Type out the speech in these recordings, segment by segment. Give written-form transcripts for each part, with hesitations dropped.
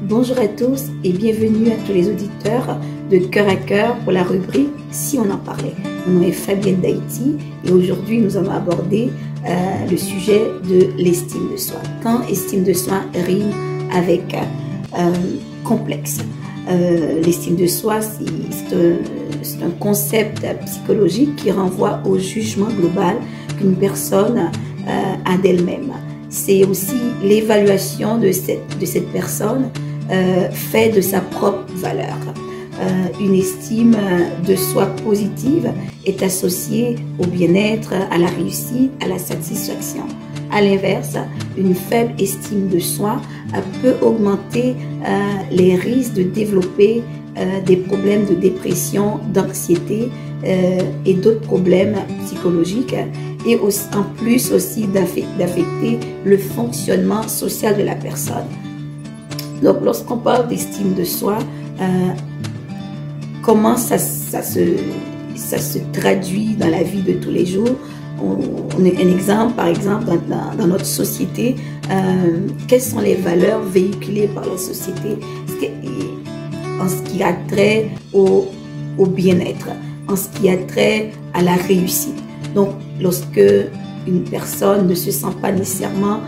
Bonjour à tous et bienvenue à tous les auditeurs de Cœur à Cœur pour la rubrique Si on en parlait. Mon nom est Fabienne d'Haïti et aujourd'hui nous allons aborder le sujet de l'estime de soi. Quand estime de soi rime avec complexe. L'estime de soi, c'est un concept psychologique qui renvoie au jugement global qu'une personne a d'elle-même. C'est aussi l'évaluation de cette personne fait de sa propre valeur. Une estime de soi positive est associée au bien-être, à la réussite, à la satisfaction. À l'inverse, une faible estime de soi peut augmenter les risques de développer des problèmes de dépression, d'anxiété et d'autres problèmes psychologiques et aussi, en plus aussi d'affecter le fonctionnement social de la personne. Donc lorsqu'on parle d'estime de soi, comment ça se traduit dans la vie de tous les jours? On est un exemple, par exemple, dans notre société, quelles sont les valeurs véhiculées par la société en ce qui a trait au bien-être, en ce qui a trait à la réussite. Donc, lorsque une personne ne se sent pas nécessairement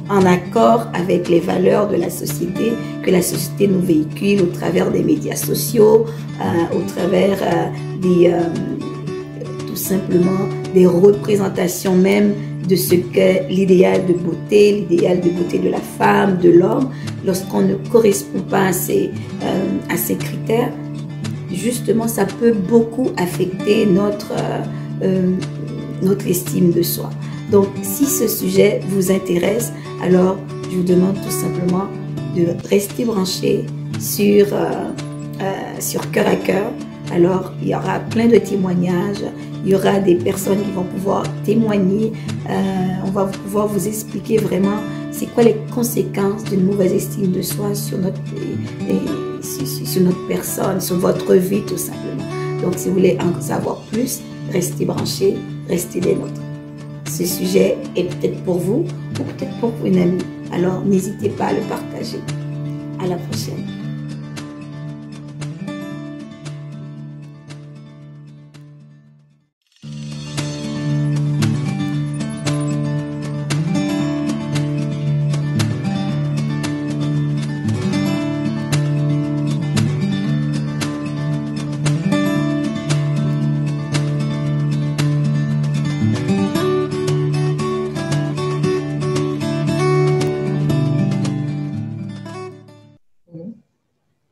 en accord avec les valeurs de la société, que la société nous véhicule au travers des médias sociaux, au travers tout simplement des représentations même de ce qu'est l'idéal de beauté de la femme, de l'homme, lorsqu'on ne correspond pas à ces critères, justement, ça peut beaucoup affecter notre estime de soi. Donc, si ce sujet vous intéresse, alors je vous demande tout simplement de rester branché sur Cœur à Cœur. Alors, il y aura plein de témoignages, il y aura des personnes qui vont pouvoir témoigner, on va pouvoir vous expliquer vraiment c'est quoi les conséquences d'une mauvaise estime de soi sur notre personne, sur votre vie tout simplement. Donc, si vous voulez en savoir plus, restez branchés, restez des nôtres. Ce sujet est peut-être pour vous ou peut-être pour une amie. Alors, n'hésitez pas à le partager. À la prochaine.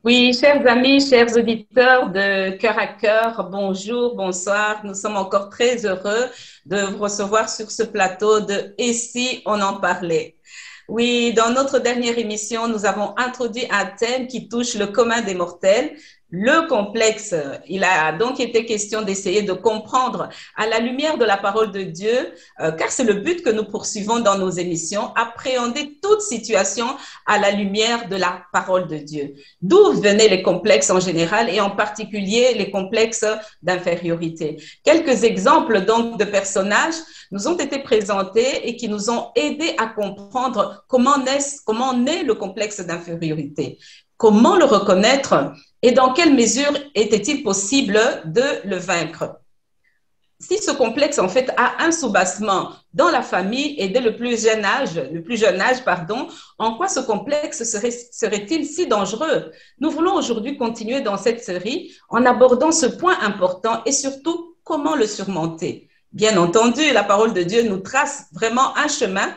Oui, chers amis, chers auditeurs de Cœur à Cœur, bonjour, bonsoir. Nous sommes encore très heureux de vous recevoir sur ce plateau de Et si on en parlait? Oui, dans notre dernière émission, nous avons introduit un thème qui touche le commun des mortels, le complexe. Il a donc été question d'essayer de comprendre à la lumière de la parole de Dieu, car c'est le but que nous poursuivons dans nos émissions, appréhender toute situation à la lumière de la parole de Dieu. D'où venaient les complexes en général et en particulier les complexes d'infériorité. Quelques exemples donc de personnages nous ont été présentés et qui nous ont aidés à comprendre comment naît le complexe d'infériorité, comment le reconnaître et dans quelle mesure était-il possible de le vaincre. Si ce complexe, en fait, a un soubassement dans la famille et dès le plus jeune âge, en quoi ce complexe serait-il si dangereux? Nous voulons aujourd'hui continuer dans cette série en abordant ce point important et surtout, comment le surmonter. Bien entendu, la parole de Dieu nous trace vraiment un chemin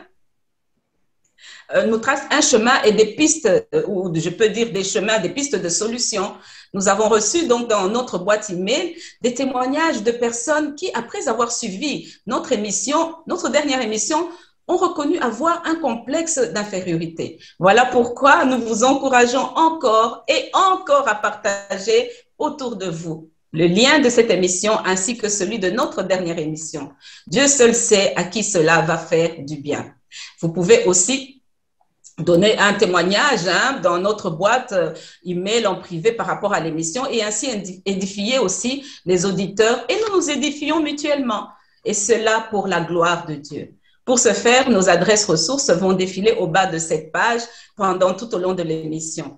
et des pistes, ou je peux dire des chemins, des pistes de solutions. Nous avons reçu donc dans notre boîte email des témoignages de personnes qui, après avoir suivi notre dernière émission, ont reconnu avoir un complexe d'infériorité. Voilà pourquoi nous vous encourageons encore et encore à partager autour de vous le lien de cette émission ainsi que celui de notre dernière émission. Dieu seul sait à qui cela va faire du bien. Vous pouvez aussi donner un témoignage dans notre boîte email en privé par rapport à l'émission et ainsi édifier aussi les auditeurs et nous nous édifions mutuellement et cela pour la gloire de Dieu. Pour ce faire, nos adresses ressources vont défiler au bas de cette page tout au long de l'émission.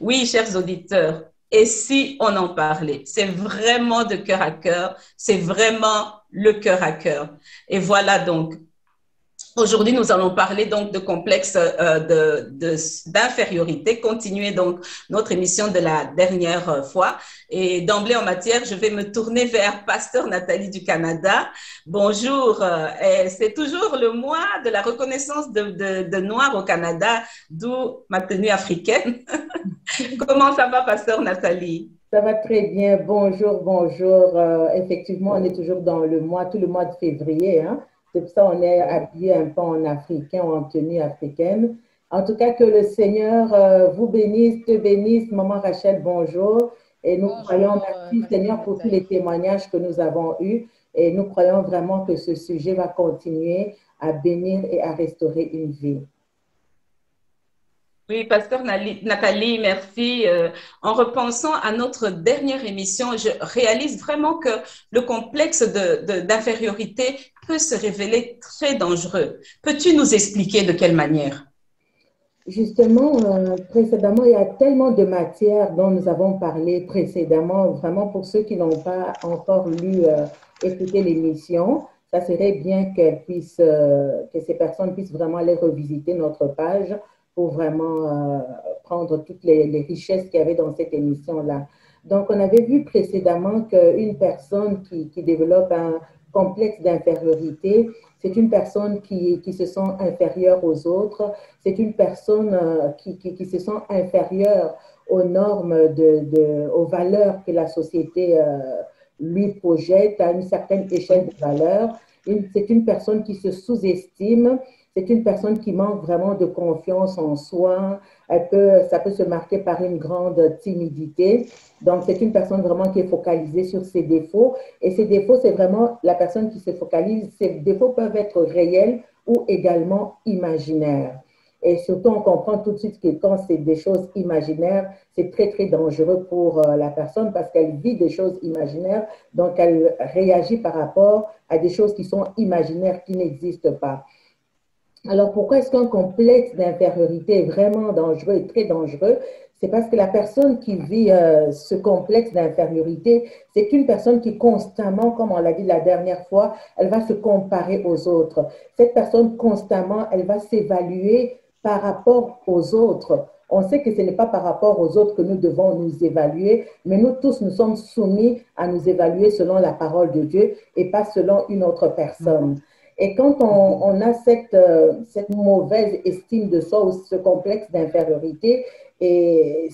Oui, chers auditeurs, et si on en parlait? C'est vraiment de cœur à cœur, c'est vraiment le cœur à cœur. Et voilà donc. Aujourd'hui, nous allons parler donc de complexe d'infériorité, continuer donc notre émission de la dernière fois. Et d'emblée en matière, je vais me tourner vers Pasteur Nathalie du Canada. Bonjour, c'est toujours le mois de la reconnaissance de Noirs au Canada, d'où ma tenue africaine. Comment ça va, Pasteur Nathalie? Ça va très bien. Bonjour, bonjour. Effectivement, on est toujours dans le mois, tout le mois de février, hein. C'est pour ça qu'on est habillé un peu en africain ou en tenue africaine. En tout cas, que le Seigneur vous bénisse, te bénisse. Maman Rachel, bonjour. Et nous croyons, merci Seigneur pour tous les témoignages que nous avons eus. Et nous croyons vraiment que ce sujet va continuer à bénir et à restaurer une vie. Oui, Pasteur Nathalie, merci. En repensant à notre dernière émission, je réalise vraiment que le complexe d'infériorité peut se révéler très dangereux. Peux-tu nous expliquer de quelle manière? Justement, précédemment, il y a tellement de matières dont nous avons parlé précédemment. Vraiment, pour ceux qui n'ont pas encore écouté l'émission, ça serait bien que ces personnes puissent vraiment aller revisiter notre page pour vraiment prendre toutes les richesses qu'il y avait dans cette émission-là. Donc, on avait vu précédemment qu'une personne qui développe un complexe d'infériorité, c'est une personne qui se sent inférieure aux autres, c'est une personne qui se sent inférieure aux normes, aux valeurs que la société lui projette à une certaine échelle de valeurs. C'est une personne qui se sous-estime. C'est une personne qui manque vraiment de confiance en soi. Ça peut se marquer par une grande timidité. Donc, c'est une personne vraiment qui est focalisée sur ses défauts. Et ces défauts, c'est vraiment la personne qui se focalise. Ces défauts peuvent être réels ou également imaginaires. Et surtout, on comprend tout de suite que quand c'est des choses imaginaires, c'est très, très dangereux pour la personne parce qu'elle vit des choses imaginaires. Donc, elle réagit par rapport à des choses qui sont imaginaires, qui n'existent pas. Alors, pourquoi est-ce qu'un complexe d'infériorité est vraiment dangereux et très dangereux? C'est parce que la personne qui vit ce complexe d'infériorité, c'est une personne qui constamment, comme on l'a dit la dernière fois, elle va se comparer aux autres. Cette personne, constamment, elle va s'évaluer par rapport aux autres. On sait que ce n'est pas par rapport aux autres que nous devons nous évaluer, mais nous tous, nous sommes soumis à nous évaluer selon la parole de Dieu et pas selon une autre personne. Et quand on a cette mauvaise estime de soi ou ce complexe d'infériorité, et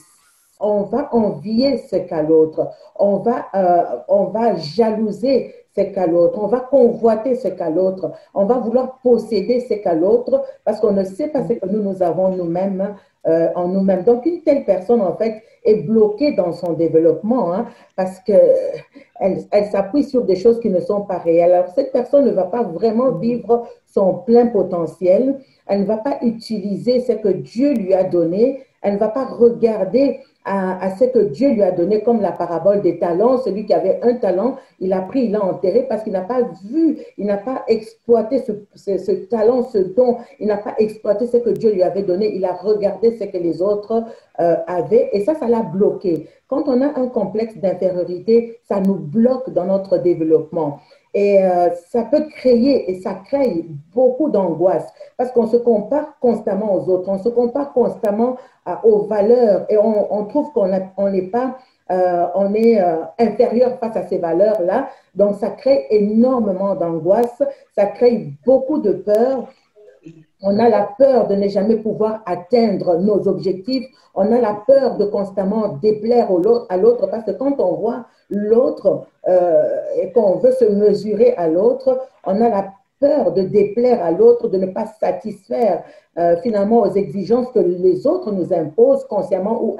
on va envier ce qu'a l'autre, on va jalouser ce qu'a l'autre, on va convoiter ce qu'a l'autre, on va vouloir posséder ce qu'a l'autre parce qu'on ne sait pas ce que nous avons nous-mêmes en nous-mêmes. Donc, une telle personne, en fait, est bloquée dans son développement parce qu'elle s'appuie sur des choses qui ne sont pas réelles. Alors, cette personne ne va pas vraiment vivre son plein potentiel. Elle ne va pas utiliser ce que Dieu lui a donné. Elle ne va pas regarder à ce que Dieu lui a donné, comme la parabole des talents. Celui qui avait un talent, il a pris, il l'a enterré parce qu'il n'a pas vu, il n'a pas exploité ce talent, ce don. Il n'a pas exploité ce que Dieu lui avait donné. Il a regardé ce que les autres avaient et ça l'a bloqué. Quand on a un complexe d'infériorité, ça nous bloque dans notre développement. Et ça peut créer, et ça crée beaucoup d'angoisse parce qu'on se compare constamment aux autres, on se compare constamment aux valeurs et on trouve qu'on n'est pas, on est inférieur face à ces valeurs-là. Donc, ça crée énormément d'angoisse, ça crée beaucoup de peur. On a la peur de ne jamais pouvoir atteindre nos objectifs. On a la peur de constamment déplaire à l'autre parce que quand on voit l'autre et qu'on veut se mesurer à l'autre, on a la peur de déplaire à l'autre, de ne pas satisfaire finalement aux exigences que les autres nous imposent, consciemment ou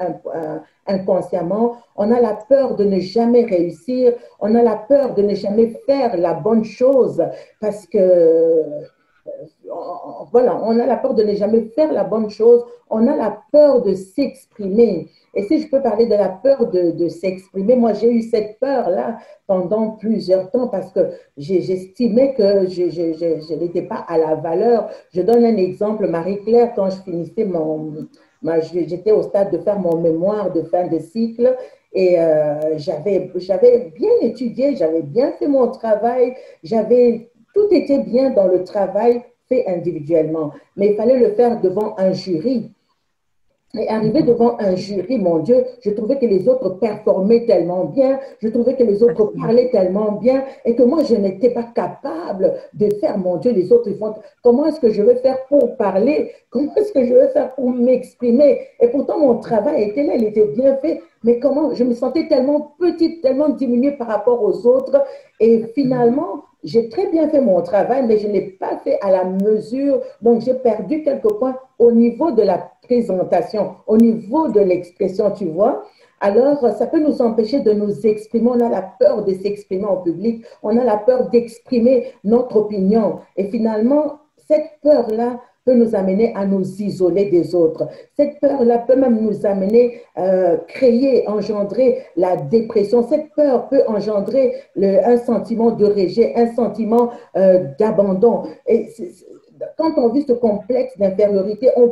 inconsciemment. On a la peur de ne jamais réussir. On a la peur de ne jamais faire la bonne chose parce que voilà, on a la peur de ne jamais faire la bonne chose, on a la peur de s'exprimer. Et si je peux parler de la peur de s'exprimer, moi j'ai eu cette peur-là pendant plusieurs temps parce que j'estimais que je n'étais pas à la valeur. Je donne un exemple, Marie-Claire, quand je finissais j'étais au stade de faire mon mémoire de fin de cycle et j'avais bien étudié, j'avais bien fait mon travail, tout était bien dans le travail fait individuellement, mais il fallait le faire devant un jury. Et arrivé devant un jury, mon Dieu, je trouvais que les autres performaient tellement bien, je trouvais que les autres parlaient tellement bien et que moi, je n'étais pas capable de faire, mon Dieu, les autres, ils font, comment est-ce que je vais faire pour parler? Comment est-ce que je vais faire pour m'exprimer? Et pourtant, mon travail était là, il était bien fait, mais comment? Je me sentais tellement petite, tellement diminuée par rapport aux autres et finalement, j'ai très bien fait mon travail, mais je ne l'ai pas fait à la mesure. Donc, j'ai perdu quelques points au niveau de la présentation, au niveau de l'expression, tu vois. Alors, ça peut nous empêcher de nous exprimer. On a la peur de s'exprimer en public. On a la peur d'exprimer notre opinion. Et finalement, cette peur-là peut nous amener à nous isoler des autres. Cette peur-là peut même nous amener créer, engendrer la dépression. Cette peur peut engendrer un sentiment de rejet, un sentiment d'abandon. Et quand on vit ce complexe d'infériorité, on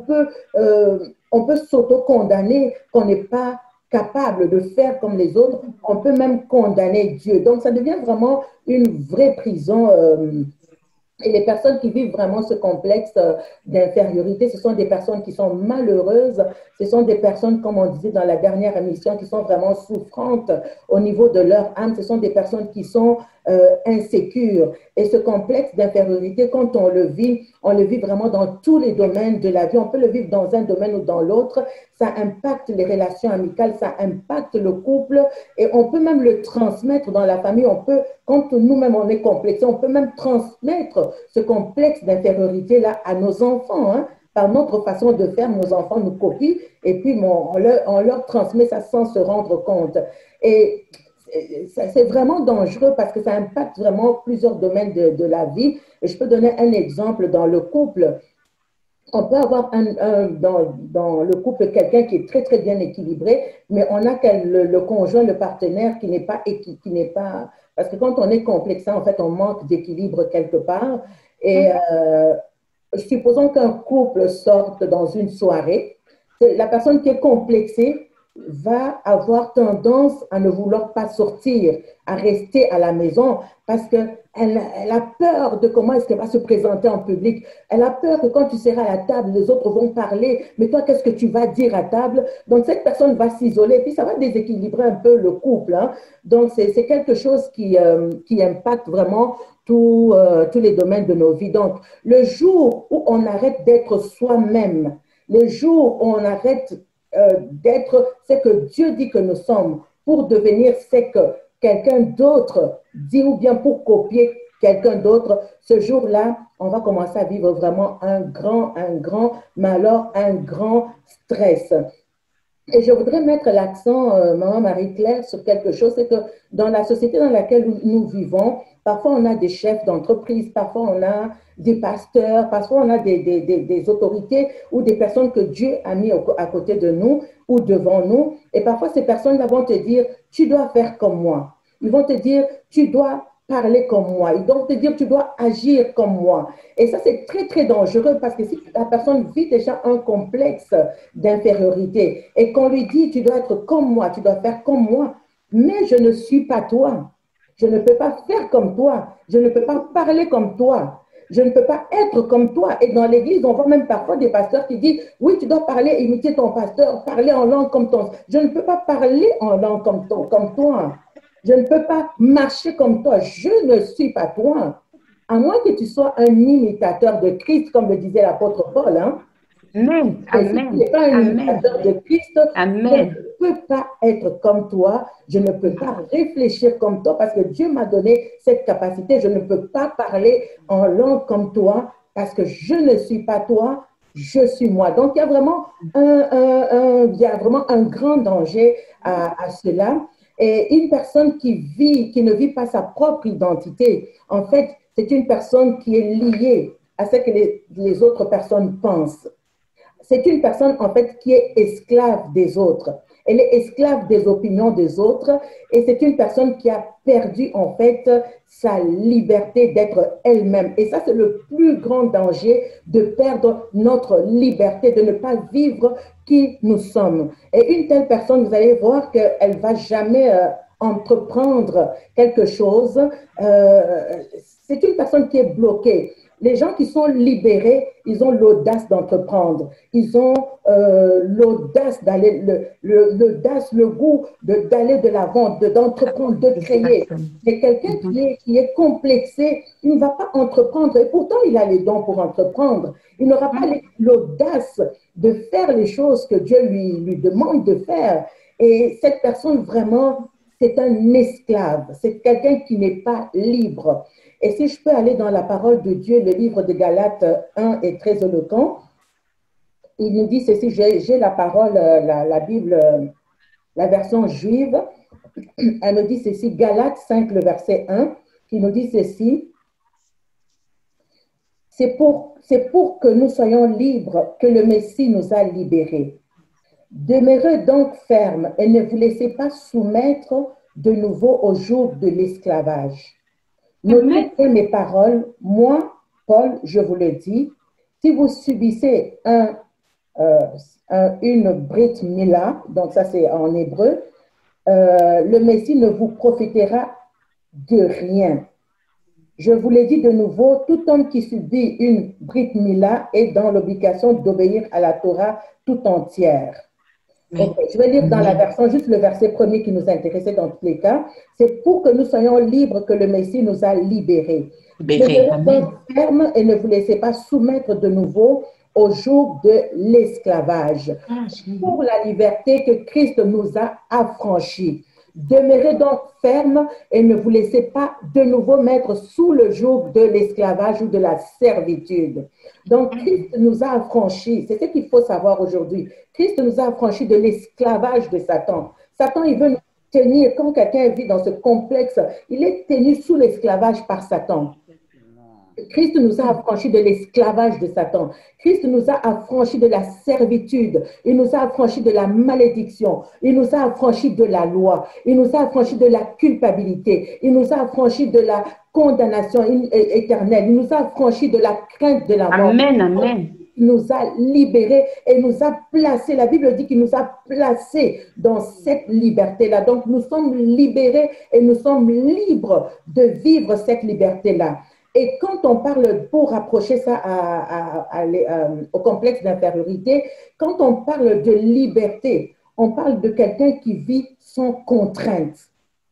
peut s'auto-condamner qu'on n'est pas capable de faire comme les autres. On peut même condamner Dieu. Donc, ça devient vraiment une vraie prison. Et les personnes qui vivent vraiment ce complexe d'infériorité, ce sont des personnes qui sont malheureuses, ce sont des personnes, comme on disait dans la dernière émission, qui sont vraiment souffrantes au niveau de leur âme, ce sont des personnes qui sont insécures. Et ce complexe d'infériorité, quand on le vit vraiment dans tous les domaines de la vie. On peut le vivre dans un domaine ou dans l'autre. Ça impacte les relations amicales, ça impacte le couple et on peut même le transmettre dans la famille. Quand nous-mêmes on est complexé, on peut même transmettre ce complexe d'infériorité-là à nos enfants. Hein. Par notre façon de faire, nos enfants nous copient et puis on leur transmet ça sans se rendre compte. Et c'est vraiment dangereux parce que ça impacte vraiment plusieurs domaines de la vie. Et je peux donner un exemple dans le couple. On peut avoir dans le couple quelqu'un qui est très, très bien équilibré, mais on a le conjoint, le partenaire qui n'est pas... Parce que quand on est complexant, en fait, on manque d'équilibre quelque part. Et supposons qu'un couple sorte dans une soirée, la personne qui est complexée va avoir tendance à ne vouloir pas sortir, à rester à la maison parce qu'elle a peur de comment est-ce qu'elle va se présenter en public. Elle a peur que quand tu seras à la table, les autres vont parler, mais toi, qu'est-ce que tu vas dire à table? Donc, cette personne va s'isoler, puis ça va déséquilibrer un peu le couple. Hein. Donc, c'est quelque chose qui impacte vraiment tous les domaines de nos vies. Donc, le jour où on arrête d'être soi-même, le jour où on arrête d'être ce que Dieu dit que nous sommes pour devenir ce que quelqu'un d'autre dit ou bien pour copier quelqu'un d'autre, ce jour-là, on va commencer à vivre vraiment un grand malheur, un grand stress. Et je voudrais mettre l'accent, Maman Marie-Claire, sur quelque chose, c'est que dans la société dans laquelle nous vivons, parfois on a des chefs d'entreprise, parfois on a des pasteurs, parfois on a des autorités ou des personnes que Dieu a mis à côté de nous ou devant nous. Et parfois ces personnes-là vont te dire, tu dois faire comme moi. Ils vont te dire, tu dois parler comme moi. Ils vont te dire, tu dois agir comme moi. Et ça, c'est très, très dangereux parce que si la personne vit déjà un complexe d'infériorité et qu'on lui dit, tu dois être comme moi, tu dois faire comme moi, mais je ne suis pas toi. Je ne peux pas faire comme toi. Je ne peux pas parler comme toi. Je ne peux pas être comme toi. Et dans l'église, on voit même parfois des pasteurs qui disent, oui, tu dois parler, imiter ton pasteur, parler en langue comme ton... Je ne peux pas parler en langue comme toi. Je ne peux pas marcher comme toi. Je ne suis pas toi. À moins que tu sois un imitateur de Christ, comme le disait l'apôtre Paul. Hein? Amen. Et si tu n'es pas un imitateur de Christ, Amen. je ne peux pas être comme toi. Je ne peux pas réfléchir comme toi parce que Dieu m'a donné cette capacité. Je ne peux pas parler en langue comme toi parce que je ne suis pas toi, je suis moi. Donc, il y a vraiment un grand danger à cela. Et une personne qui ne vit pas sa propre identité, en fait, c'est une personne qui est liée à ce que les autres personnes pensent. C'est une personne, en fait, qui est esclave des autres. Elle est esclave des opinions des autres et c'est une personne qui a perdu, en fait, sa liberté d'être elle-même. Et ça, c'est le plus grand danger, de perdre notre liberté, de ne pas vivre qui nous sommes. Et une telle personne, vous allez voir qu'elle ne va jamais entreprendre quelque chose. C'est une personne qui est bloquée. Les gens qui sont libérés, ils ont l'audace d'entreprendre. Ils ont l'audace d'aller, l'audace, le goût d'aller de l'avant, d'entreprendre, de créer. Mais quelqu'un qui est complexé, il ne va pas entreprendre. Et pourtant, il a les dons pour entreprendre. Il n'aura pas l'audace de faire les choses que Dieu lui demande de faire. Et cette personne, vraiment, c'est un esclave. C'est quelqu'un qui n'est pas libre. Et si je peux aller dans la parole de Dieu, le livre de Galates 1 est très éloquent. Il nous dit ceci, j'ai la parole, la Bible, la version juive. Elle nous dit ceci, Galates 5, le verset 1, qui nous dit ceci. C'est pour que nous soyons libres que le Messie nous a libérés. Demeurez donc fermes et ne vous laissez pas soumettre de nouveau au joug de l'esclavage. Notez mes paroles, moi, Paul, je vous le dis, si vous subissez une Brit Mila, donc ça c'est en hébreu, le Messie ne vous profitera de rien. Je vous l'ai dit de nouveau, tout homme qui subit une Brit Mila est dans l'obligation d'obéir à la Torah tout entière. Okay, je vais lire dans la version, juste le verset premier qui nous intéressait dans tous les cas. C'est pour que nous soyons libres que le Messie nous a libérés. Demeurez donc fermes et ne vous laissez pas soumettre de nouveau au joug de l'esclavage. Pour la liberté que Christ nous a affranchis. Demeurez donc fermes et ne vous laissez pas de nouveau mettre sous le joug de l'esclavage ou de la servitude. Donc, Christ nous a affranchis. C'est ce qu'il faut savoir aujourd'hui. Christ nous a affranchis de l'esclavage de Satan. Satan, il veut nous tenir, quand quelqu'un vit dans ce complexe, il est tenu sous l'esclavage par Satan. Christ nous a affranchis de l'esclavage de Satan. Christ nous a affranchis de la servitude. Il nous a affranchis de la malédiction. Il nous a affranchis de la loi. Il nous a affranchis de la culpabilité. Il nous a affranchis de la condamnation éternelle. Il nous a affranchis de la crainte de la mort. Amen, amen. Il nous a libérés et nous a placés. La Bible dit qu'il nous a placés dans cette liberté-là. Donc, nous sommes libérés et nous sommes libres de vivre cette liberté-là. Et quand on parle, pour rapprocher ça au complexe d'infériorité, quand on parle de liberté, on parle de quelqu'un qui vit sans contrainte.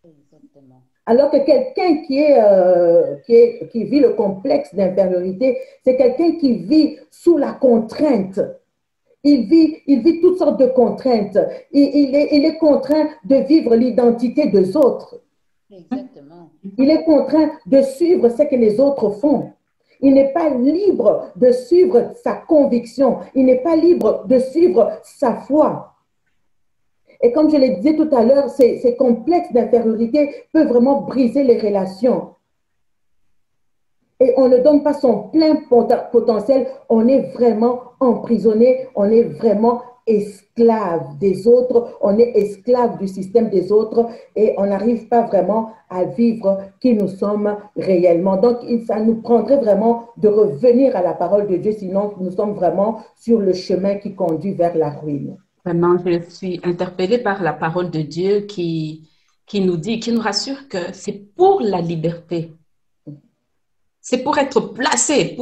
Exactement. Alors que quelqu'un qui vit le complexe d'infériorité, c'est quelqu'un qui vit sous la contrainte. Il vit toutes sortes de contraintes. Il est contraint de vivre l'identité des autres. Exactement. Il est contraint de suivre ce que les autres font. Il n'est pas libre de suivre sa conviction. Il n'est pas libre de suivre sa foi. Et comme je le disais tout à l'heure, ces complexes d'infériorité peuvent vraiment briser les relations. Et on ne donne pas son plein potentiel. On est vraiment emprisonné. On est vraiment esclave des autres, on est esclave du système des autres et on n'arrive pas vraiment à vivre qui nous sommes réellement. Donc, ça nous prendrait vraiment de revenir à la parole de Dieu, sinon nous sommes vraiment sur le chemin qui conduit vers la ruine. Vraiment, je suis interpellée par la parole de Dieu qui nous dit, qui nous rassure que c'est pour la liberté. C'est pour être placé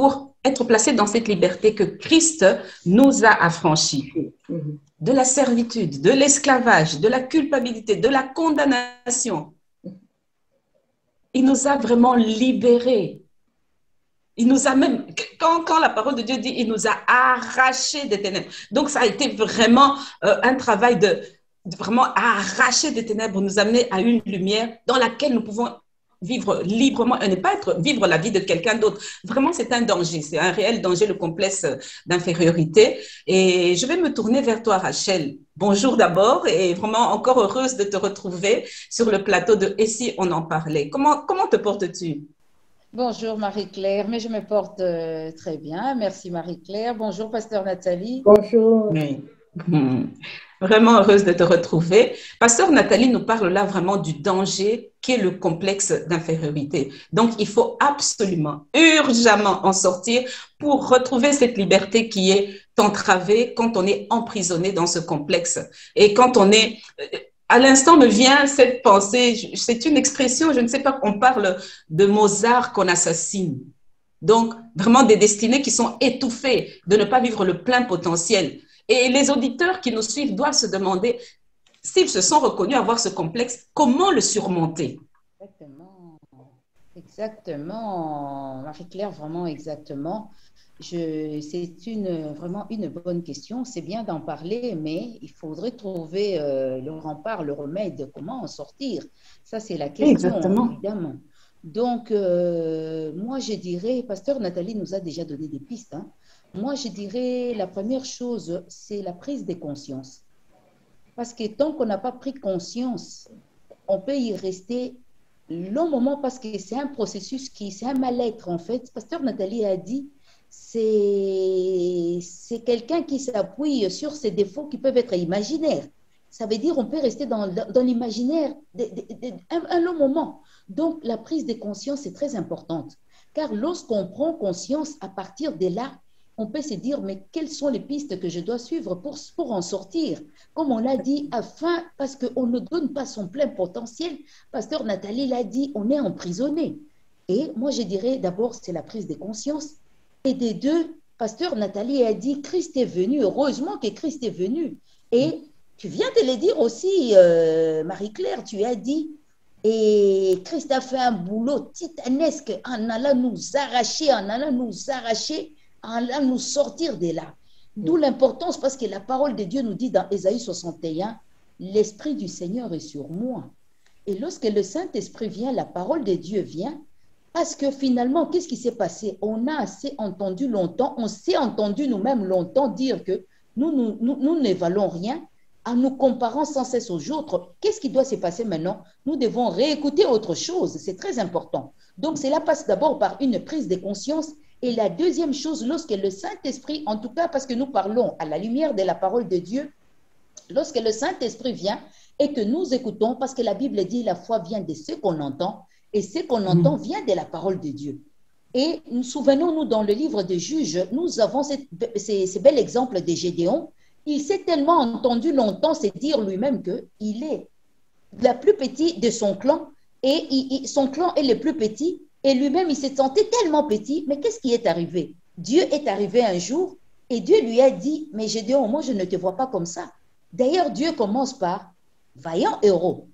dans cette liberté que Christ nous a affranchis. De la servitude, de l'esclavage, de la culpabilité, de la condamnation. Il nous a vraiment libérés. Il nous a même, quand la parole de Dieu dit, il nous a arrachés des ténèbres. Donc, ça a été vraiment un travail de vraiment arracher des ténèbres, nous amener à une lumière dans laquelle nous pouvons vivre librement et ne pas vivre la vie de quelqu'un d'autre. Vraiment, c'est un danger. C'est un réel danger, le complexe d'infériorité. Et je vais me tourner vers toi, Rachel. Bonjour d'abord et vraiment encore heureuse de te retrouver sur le plateau de « Et si on en parlait ». Comment te portes-tu? Bonjour Marie-Claire, mais je me porte très bien. Merci Marie-Claire. Bonjour Pasteur Nathalie. Bonjour. Oui. Vraiment heureuse de te retrouver. Pasteur Nathalie nous parle là vraiment du danger qu'est le complexe d'infériorité. Donc, il faut absolument, urgemment en sortir pour retrouver cette liberté qui est entravée quand on est emprisonné dans ce complexe. Et quand on est... À l'instant me vient cette pensée, c'est une expression, je ne sais pas, on parle de Mozart qu'on assassine. Donc, vraiment des destinées qui sont étouffées, de ne pas vivre le plein potentiel. Et les auditeurs qui nous suivent doivent se demander, s'ils se sont reconnus avoir ce complexe, comment le surmonter? Exactement, exactement, Marie-Claire, vraiment exactement. C'est vraiment une bonne question. C'est bien d'en parler, mais il faudrait trouver le rempart, le remède, comment en sortir. Ça, c'est la question, Exactement. évidemment. Donc, moi, je dirais, Pasteur Nathalie nous a déjà donné des pistes, hein. Moi, je dirais, la première chose, c'est la prise de conscience. Parce que tant qu'on n'a pas pris conscience, on peut y rester long moment parce que c'est un processus c'est un mal-être en fait. Pasteur Nathalie a dit, c'est quelqu'un qui s'appuie sur ses défauts qui peuvent être imaginaires. Ça veut dire on peut rester dans l'imaginaire un long moment. Donc la prise de conscience est très importante. Car lorsqu'on prend conscience, à partir de là, on peut se dire, mais quelles sont les pistes que je dois suivre pour en sortir? Comme on l'a dit, parce qu'on ne donne pas son plein potentiel, Pasteur Nathalie l'a dit, on est emprisonné. Et moi, je dirais d'abord, c'est la prise de conscience. Et des deux, Pasteur Nathalie a dit, Christ est venu, heureusement que Christ est venu. Et tu viens de le dire aussi, Marie-Claire, tu as dit, et Christ a fait un boulot titanesque en allant nous arracher, en allant nous sortir de là. D'où l'importance, parce que la parole de Dieu nous dit dans Ésaïe 61, l'Esprit du Seigneur est sur moi. Et lorsque le Saint-Esprit vient, la parole de Dieu vient, parce que finalement, qu'est-ce qui s'est passé? On a assez entendu longtemps, on s'est entendu nous-mêmes longtemps dire que nous ne valons rien en nous comparant sans cesse aux autres. Qu'est-ce qui doit se passer maintenant? Nous devons réécouter autre chose, c'est très important. Donc cela passe d'abord par une prise de conscience. Et la deuxième chose, lorsque le Saint-Esprit, en tout cas parce que nous parlons à la lumière de la parole de Dieu, lorsque le Saint-Esprit vient et que nous écoutons, parce que la Bible dit la foi vient de ce qu'on entend, et ce qu'on entend vient de la parole de Dieu. Et nous souvenons-nous dans le livre des Juges, nous avons ce bel exemple de Gédéon. Il s'est tellement entendu longtemps se dire lui-même qu'il est le plus petit de son clan, et son clan est le plus petit. Et lui-même, il s'est senti tellement petit. Mais qu'est-ce qui est arrivé? Dieu est arrivé un jour et Dieu lui a dit, mais Gédéon, moi, je ne te vois pas comme ça. D'ailleurs, Dieu commence par vaillant héros.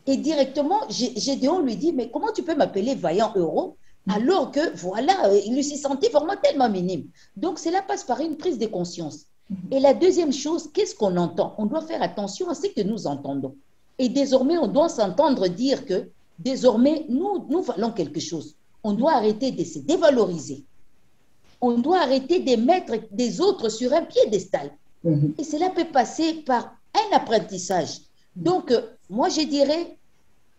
Et directement, Gédéon lui dit, mais comment tu peux m'appeler vaillant héros alors que, voilà, il lui s'est senti vraiment tellement minime. Donc, cela passe par une prise de conscience. Et la deuxième chose, qu'est-ce qu'on entend? On doit faire attention à ce que nous entendons. Et désormais, on doit s'entendre dire que désormais, nous valons quelque chose. On doit arrêter de se dévaloriser. On doit arrêter de mettre des autres sur un piédestal. Et cela peut passer par un apprentissage. Donc, moi, je dirais,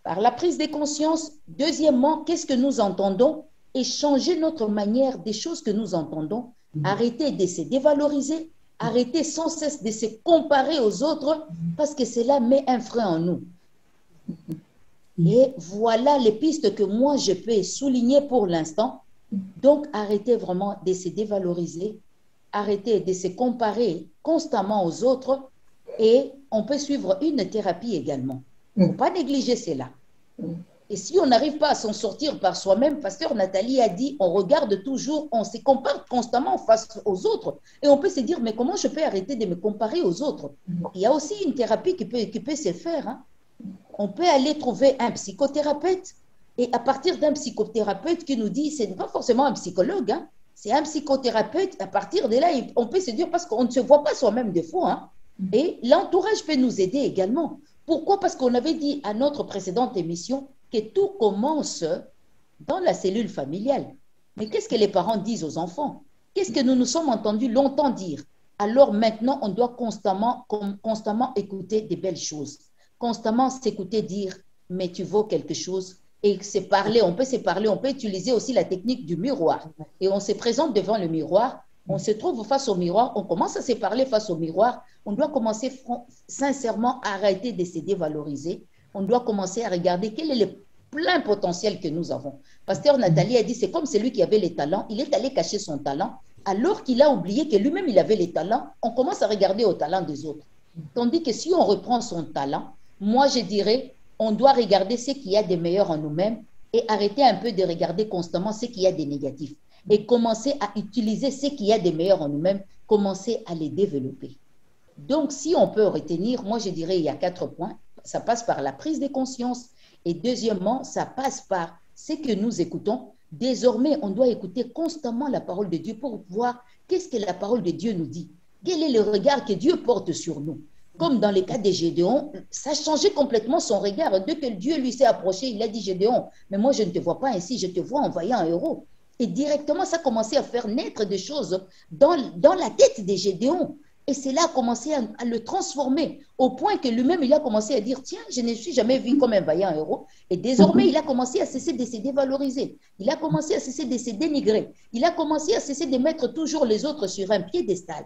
par la prise de conscience, deuxièmement, qu'est-ce que nous entendons? Et changer notre manière des choses que nous entendons. Arrêter de se dévaloriser, arrêter sans cesse de se comparer aux autres, parce que cela met un frein en nous. Et voilà les pistes que moi, je peux souligner pour l'instant. Donc, arrêtez vraiment de se dévaloriser, arrêtez de se comparer constamment aux autres et on peut suivre une thérapie également. Il ne faut pas négliger cela. Et si on n'arrive pas à s'en sortir par soi-même, Pasteur Nathalie a dit, on regarde toujours, on se compare constamment face aux autres. Et on peut se dire, mais comment je peux arrêter de me comparer aux autres? Il y a aussi une thérapie qui peut se faire, hein. On peut aller trouver un psychothérapeute et à partir d'un psychothérapeute qui nous dit, ce n'est pas forcément un psychologue, hein, c'est un psychothérapeute, à partir de là, on peut se dire, parce qu'on ne se voit pas soi-même des fois, hein, et l'entourage peut nous aider également. Pourquoi? Parce qu'on avait dit à notre précédente émission que tout commence dans la cellule familiale. Mais qu'est-ce que les parents disent aux enfants? Qu'est-ce que nous nous sommes entendus longtemps dire? Alors maintenant, on doit constamment écouter des belles choses. Constamment s'écouter dire, mais tu vaux quelque chose, et se parler, on peut se parler, on peut utiliser aussi la technique du miroir. Et on se présente devant le miroir, on se trouve face au miroir, on commence à se parler face au miroir, on doit commencer sincèrement à arrêter de se dévaloriser, on doit commencer à regarder quel est le plein potentiel que nous avons. Pasteur Nathalie a dit, c'est comme celui qui avait les talents, il est allé cacher son talent, alors qu'il a oublié que lui-même il avait les talents, on commence à regarder au talent des autres. Tandis que si on reprend son talent, moi je dirais, on doit regarder ce qu'il y a de meilleur en nous-mêmes et arrêter un peu de regarder constamment ce qu'il y a de négatif et commencer à utiliser ce qu'il y a de meilleur en nous-mêmes, commencer à les développer. Donc, si on peut retenir, moi je dirais il y a 4 points. Ça passe par la prise de conscience et deuxièmement, ça passe par ce que nous écoutons. Désormais, on doit écouter constamment la parole de Dieu pour voir qu'est-ce que la parole de Dieu nous dit. Quel est le regard que Dieu porte sur nous? Comme dans le cas de Gédéon, ça a changé complètement son regard. Dès que Dieu lui s'est approché, il a dit, Gédéon, mais moi je ne te vois pas ainsi, je te vois envoyer un héros. Et directement, ça a commencé à faire naître des choses dans la tête de Gédéon. Et cela a commencé à le transformer au point que lui-même, il a commencé à dire, tiens, je ne suis jamais vu comme un vaillant héros. Et désormais, il a commencé à cesser de se dévaloriser. Il a commencé à cesser de se dénigrer. Il a commencé à cesser de mettre toujours les autres sur un piédestal.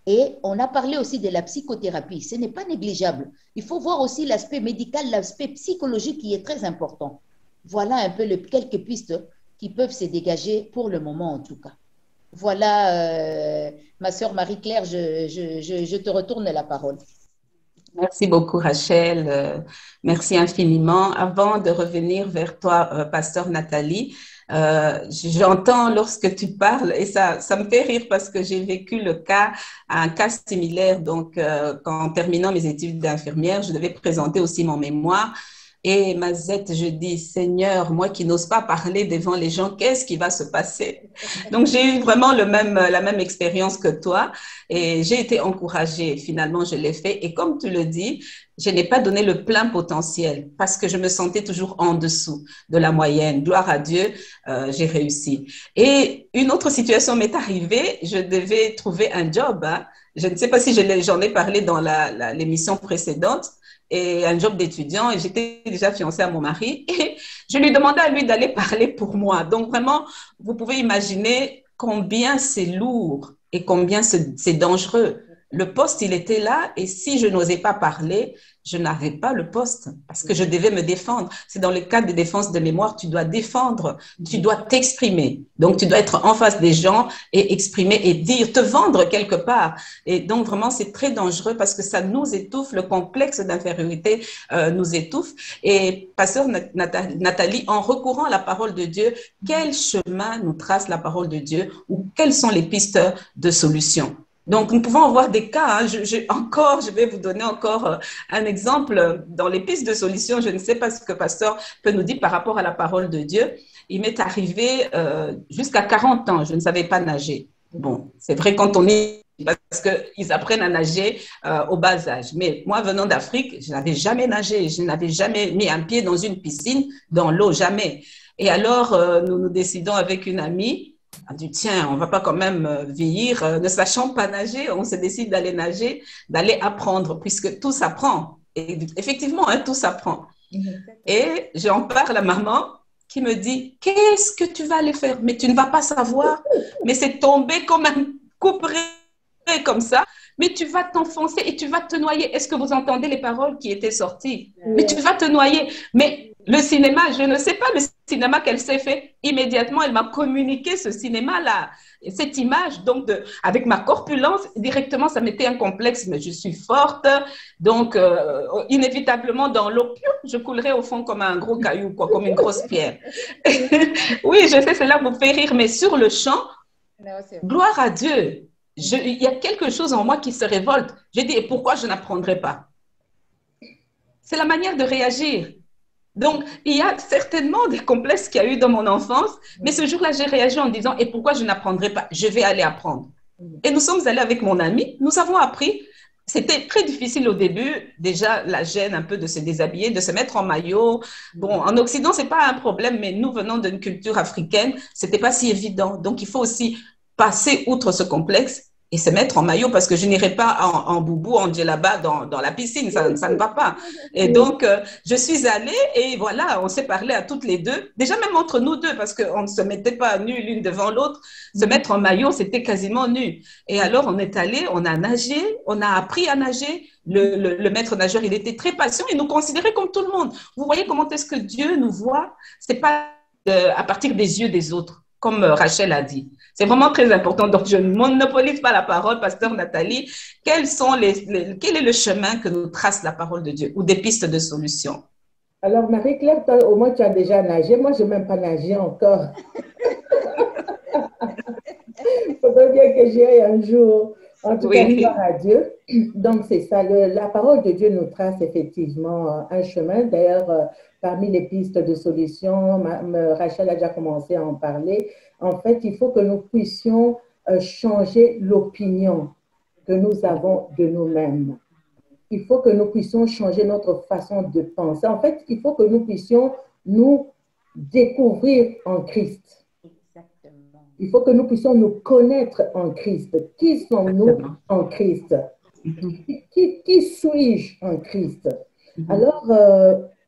Et on a parlé aussi de la psychothérapie. Ce n'est pas négligeable. Il faut voir aussi l'aspect médical, l'aspect psychologique qui est très important. Voilà un peu quelques pistes qui peuvent se dégager pour le moment en tout cas. Voilà, ma sœur Marie-Claire, je te retourne la parole. Merci beaucoup, Rachel. Merci infiniment. Avant de revenir vers toi, pasteur Nathalie, j'entends lorsque tu parles et ça me fait rire parce que j'ai vécu un cas similaire. Donc, en terminant mes études d'infirmière, je devais présenter aussi mon mémoire. Et Mazette, je dis, Seigneur, moi qui n'ose pas parler devant les gens, qu'est-ce qui va se passer? Donc, j'ai eu vraiment la même expérience que toi et j'ai été encouragée. Finalement, je l'ai fait. Et comme tu le dis, je n'ai pas donné le plein potentiel parce que je me sentais toujours en dessous de la moyenne. Gloire à Dieu, j'ai réussi. Et une autre situation m'est arrivée. Je devais trouver un job. Hein. Je ne sais pas si j'en ai parlé dans l'émission précédente. Et un job d'étudiant et j'étais déjà fiancée à mon mari et je lui demandais à lui d'aller parler pour moi. Donc vraiment, vous pouvez imaginer combien c'est lourd et combien c'est dangereux. Le poste, il était là et si je n'osais pas parler, je n'avais pas le poste parce que je devais me défendre. C'est dans le cadre de défense de mémoire, tu dois défendre, tu dois t'exprimer. Donc, tu dois être en face des gens et exprimer et dire, te vendre quelque part. Et donc, vraiment, c'est très dangereux parce que ça nous étouffe, le complexe d'infériorité nous étouffe. Et pasteur Nathalie, en recourant à la parole de Dieu, quel chemin nous trace la parole de Dieu ou quelles sont les pistes de solution? Donc, nous pouvons avoir des cas. Hein. Je vais vous donner encore un exemple. Dans les pistes de solution, je ne sais pas ce que pasteur peut nous dire par rapport à la parole de Dieu. Il m'est arrivé jusqu'à 40 ans, je ne savais pas nager. Bon, c'est vrai quand on est... parce qu'ils apprennent à nager au bas âge. Mais moi, venant d'Afrique, je n'avais jamais nagé. Je n'avais jamais mis un pied dans une piscine, dans l'eau, jamais. Et alors, nous décidons avec une amie, on dit, tiens, on ne va pas quand même vieillir, ne sachant pas nager, on se décide d'aller nager, d'aller apprendre, puisque tout s'apprend. Et effectivement, hein, tout s'apprend. Et j'en parle à maman qui me dit, qu'est-ce que tu vas aller faire? Mais tu ne vas pas savoir, mais c'est tombé comme un couperet comme ça, mais tu vas t'enfoncer et tu vas te noyer. Est-ce que vous entendez les paroles qui étaient sorties? Mais tu vas te noyer. Mais le cinéma, je ne sais pas le cinéma qu'elle s'est fait. Immédiatement, elle m'a communiqué ce cinéma-là, cette image. Donc, avec ma corpulence, directement, ça m'était un complexe, mais je suis forte. Donc, inévitablement, dans l'eau, je coulerais au fond comme un gros caillou, quoi, comme une grosse pierre. Oui, je sais, cela vous fait rire, mais sur le champ, gloire à Dieu. Il y a quelque chose en moi qui se révolte. J'ai dit, et pourquoi je n'apprendrai pas? C'est la manière de réagir. Donc, il y a certainement des complexes qu'il y a eu dans mon enfance, mais ce jour-là, j'ai réagi en disant, et pourquoi je n'apprendrai pas? Je vais aller apprendre. Et nous sommes allés avec mon ami, nous avons appris. C'était très difficile au début, déjà la gêne un peu de se déshabiller, de se mettre en maillot. Bon, en Occident, ce n'est pas un problème, mais nous venons d'une culture africaine, ce n'était pas si évident. Donc, il faut aussi passer outre ce complexe et se mettre en maillot parce que je n'irai pas en boubou, en djellaba dans la piscine, ça ne va pas. Et donc, je suis allée et voilà, on s'est parlé à toutes les deux, déjà même entre nous deux parce qu'on ne se mettait pas nus l'une devant l'autre, se mettre en maillot, c'était quasiment nu. Et alors, on est allé, on a nagé, on a appris à nager. Le maître nageur, il était très patient, il nous considérait comme tout le monde. Vous voyez comment est-ce que Dieu nous voit? C'est pas à partir des yeux des autres, comme Rachel a dit. C'est vraiment très important. Donc, je ne monopolise pas la parole, pasteur Nathalie. Quel est le chemin que nous trace la parole de Dieu ou des pistes de solution? Alors, Marie-Claire, au moins, tu as déjà nagé. Moi, je n'ai même pas nagé encore. Il faudrait bien que j'y aille un jour. En tout cas, gloire à Dieu. Donc, c'est ça. La parole de Dieu nous trace effectivement un chemin. D'ailleurs, parmi les pistes de solution, Rachel a déjà commencé à en parler. En fait, il faut que nous puissions changer l'opinion que nous avons de nous-mêmes. Il faut que nous puissions changer notre façon de penser. En fait, il faut que nous puissions nous découvrir en Christ. Il faut que nous puissions nous connaître en Christ. Qui sommes-nous en Christ? Qui suis-je en Christ? Alors,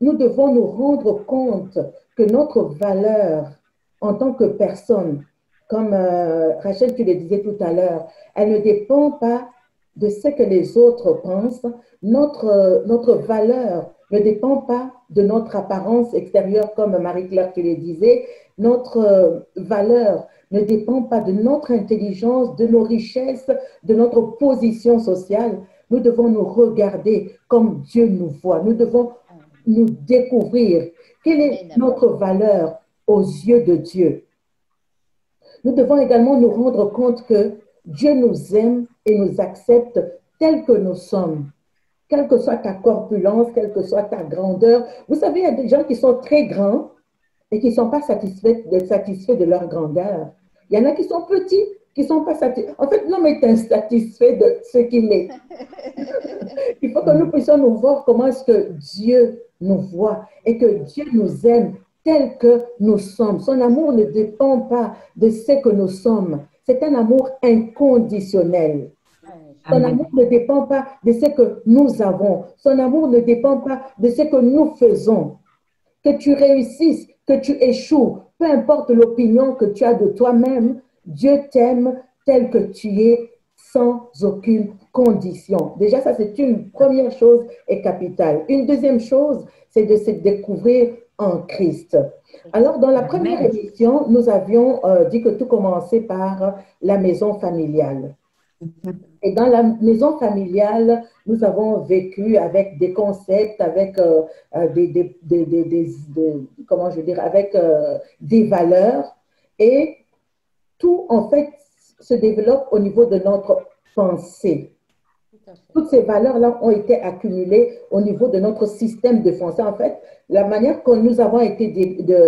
nous devons nous rendre compte que notre valeur en tant que personne, comme Rachel, tu le disais tout à l'heure, elle ne dépend pas de ce que les autres pensent. Notre valeur ne dépend pas de notre apparence extérieure, comme Marie-Claire, tu le disais. Notre valeur ne dépend pas de notre intelligence, de nos richesses, de notre position sociale. Nous devons nous regarder comme Dieu nous voit. Nous devons nous découvrir quelle est notre valeur aux yeux de Dieu. Nous devons également nous rendre compte que Dieu nous aime et nous accepte tels que nous sommes. Quelle que soit ta corpulence, quelle que soit ta grandeur. Vous savez, il y a des gens qui sont très grands et qui ne sont pas satisfaits de leur grandeur. Il y en a qui sont petits, qui ne sont pas satisfaits. En fait, l'homme est insatisfait de ce qu'il est. Il faut que nous puissions nous voir comment est-ce que Dieu nous voit et que Dieu nous aime tel que nous sommes. Son amour ne dépend pas de ce que nous sommes. C'est un amour inconditionnel. Son amour ne dépend pas de ce que nous avons. Son amour ne dépend pas de ce que nous faisons. Que tu réussisses, que tu échoues, peu importe l'opinion que tu as de toi-même, Dieu t'aime tel que tu es, sans aucune condition. Déjà, ça, c'est une première chose et capitale. Une deuxième chose, c'est de se découvrir en Christ. Alors, dans la première émission, nous avions dit que tout commençait par la maison familiale. Et dans la maison familiale, nous avons vécu avec des concepts, avec comment je veux dire, avec des valeurs. Et tout, en fait, se développe au niveau de notre pensée. Toutes ces valeurs-là ont été accumulées au niveau de notre système de pensée. En fait, la manière que nous avons été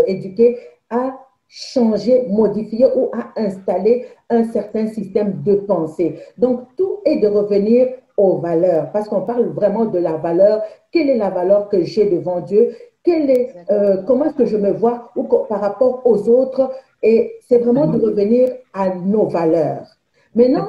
éduqués a changé, modifié ou a installé un certain système de pensée. Donc, tout est de revenir aux valeurs, parce qu'on parle vraiment de la valeur. Quelle est la valeur que j'ai devant Dieu? Comment est-ce que je me vois ou par rapport aux autres? Et c'est vraiment de revenir à nos valeurs. Maintenant,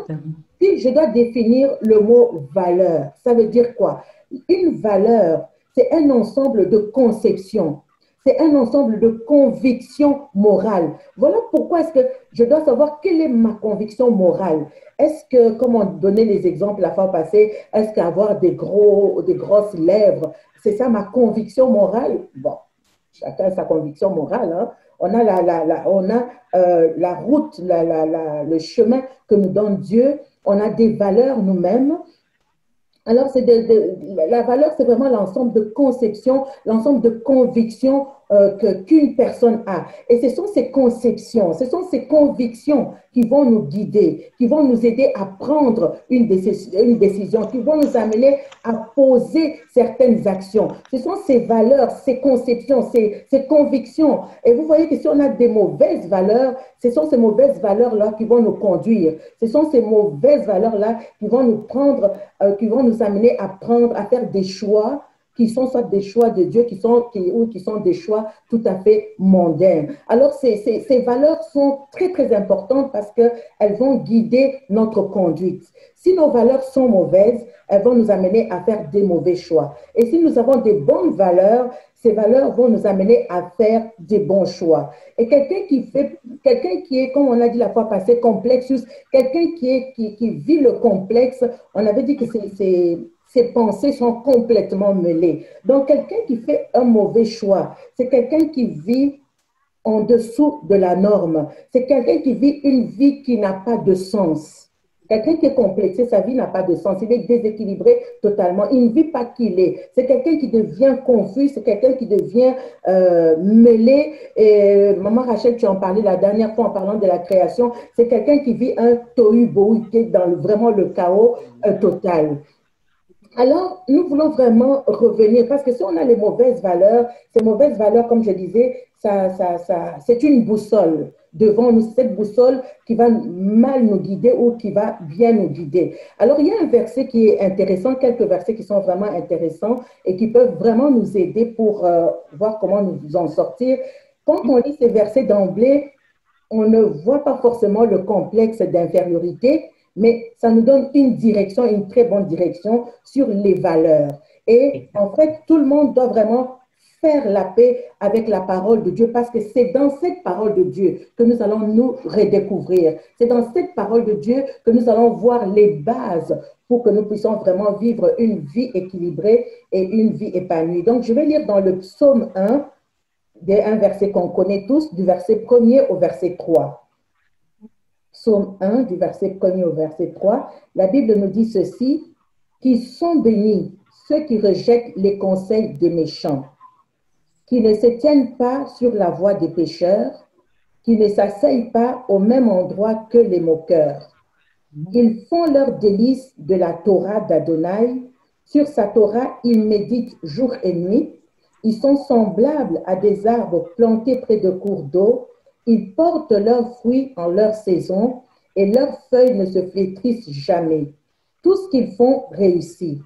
si je dois définir le mot valeur, ça veut dire quoi? Une valeur, c'est un ensemble de conceptions. C'est un ensemble de convictions morales. Voilà pourquoi est-ce que je dois savoir quelle est ma conviction morale. Est-ce que, comme on donnait les exemples la fois passée, est-ce qu'avoir des grosses lèvres, c'est ça ma conviction morale? Bon, chacun a sa conviction morale, hein? On a la route, le chemin que nous donne Dieu. On a des valeurs nous-mêmes. Alors, la valeur, c'est vraiment l'ensemble de conceptions, l'ensemble de convictions qu'une personne a. Et ce sont ces conceptions, ce sont ces convictions qui vont nous guider, qui vont nous aider à prendre une décision, qui vont nous amener à poser certaines actions. Ce sont ces valeurs, ces conceptions, ces convictions. Et vous voyez que si on a des mauvaises valeurs, ce sont ces mauvaises valeurs-là qui vont nous conduire. Ce sont ces mauvaises valeurs-là qui vont nous amener à faire des choix qui sont soit des choix de Dieu, ou qui sont des choix tout à fait mondains. Alors, ces valeurs sont très, très importantes parce qu'elles vont guider notre conduite. Si nos valeurs sont mauvaises, elles vont nous amener à faire des mauvais choix. Et si nous avons des bonnes valeurs, ces valeurs vont nous amener à faire des bons choix. Et quelqu'un qui est, comme on a dit la fois passée, complexus, quelqu'un qui vit le complexe, on avait dit que ses pensées sont complètement mêlées. Donc, quelqu'un qui fait un mauvais choix, c'est quelqu'un qui vit en dessous de la norme. C'est quelqu'un qui vit une vie qui n'a pas de sens. Quelqu'un qui est complexé, sa vie n'a pas de sens. Il est déséquilibré totalement. Il ne vit pas qui il est. C'est quelqu'un qui devient confus. C'est quelqu'un qui devient mêlé. Et Maman Rachel, tu en parlais la dernière fois en parlant de la création. C'est quelqu'un qui vit un tohu-bohu, qui est dans vraiment le chaos total. Alors, nous voulons vraiment revenir, parce que si on a les mauvaises valeurs, ces mauvaises valeurs, comme je disais, c'est une boussole devant nous, cette boussole qui va mal nous guider ou qui va bien nous guider. Alors, il y a un verset qui est intéressant, quelques versets qui sont vraiment intéressants et qui peuvent vraiment nous aider pour voir comment nous en sortir. Quand on lit ces versets d'emblée, on ne voit pas forcément le complexe d'infériorité, mais ça nous donne une direction, une très bonne direction sur les valeurs. Et en fait, tout le monde doit vraiment faire la paix avec la parole de Dieu parce que c'est dans cette parole de Dieu que nous allons nous redécouvrir. C'est dans cette parole de Dieu que nous allons voir les bases pour que nous puissions vraiment vivre une vie équilibrée et une vie épanouie. Donc, je vais lire dans le psaume 1, un verset qu'on connaît tous, du verset 1er au verset 3. Psaume 1, du verset 1er au verset 3, la Bible nous dit ceci, « Qui sont bénis ceux qui rejettent les conseils des méchants, qui ne se tiennent pas sur la voie des pécheurs, qui ne s'asseyent pas au même endroit que les moqueurs. Ils font leur délice de la Torah d'Adonai, sur sa Torah ils méditent jour et nuit, ils sont semblables à des arbres plantés près de cours d'eau, ils portent leurs fruits en leur saison et leurs feuilles ne se flétrissent jamais. Tout ce qu'ils font réussit.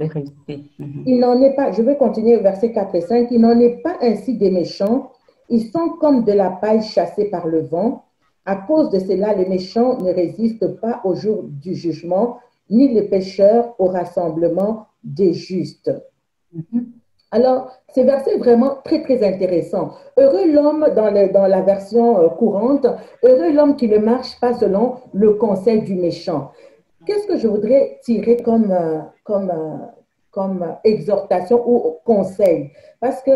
Il n'en est pas, je vais continuer au verset 4 et 5, il n'en est pas ainsi des méchants. Ils sont comme de la paille chassée par le vent. À cause de cela, les méchants ne résistent pas au jour du jugement, ni les pécheurs au rassemblement des justes. Alors, ces versets vraiment très, très intéressants. Heureux l'homme, dans la version courante, heureux l'homme qui ne marche pas selon le conseil du méchant. Qu'est-ce que je voudrais tirer comme exhortation ou conseil? Parce que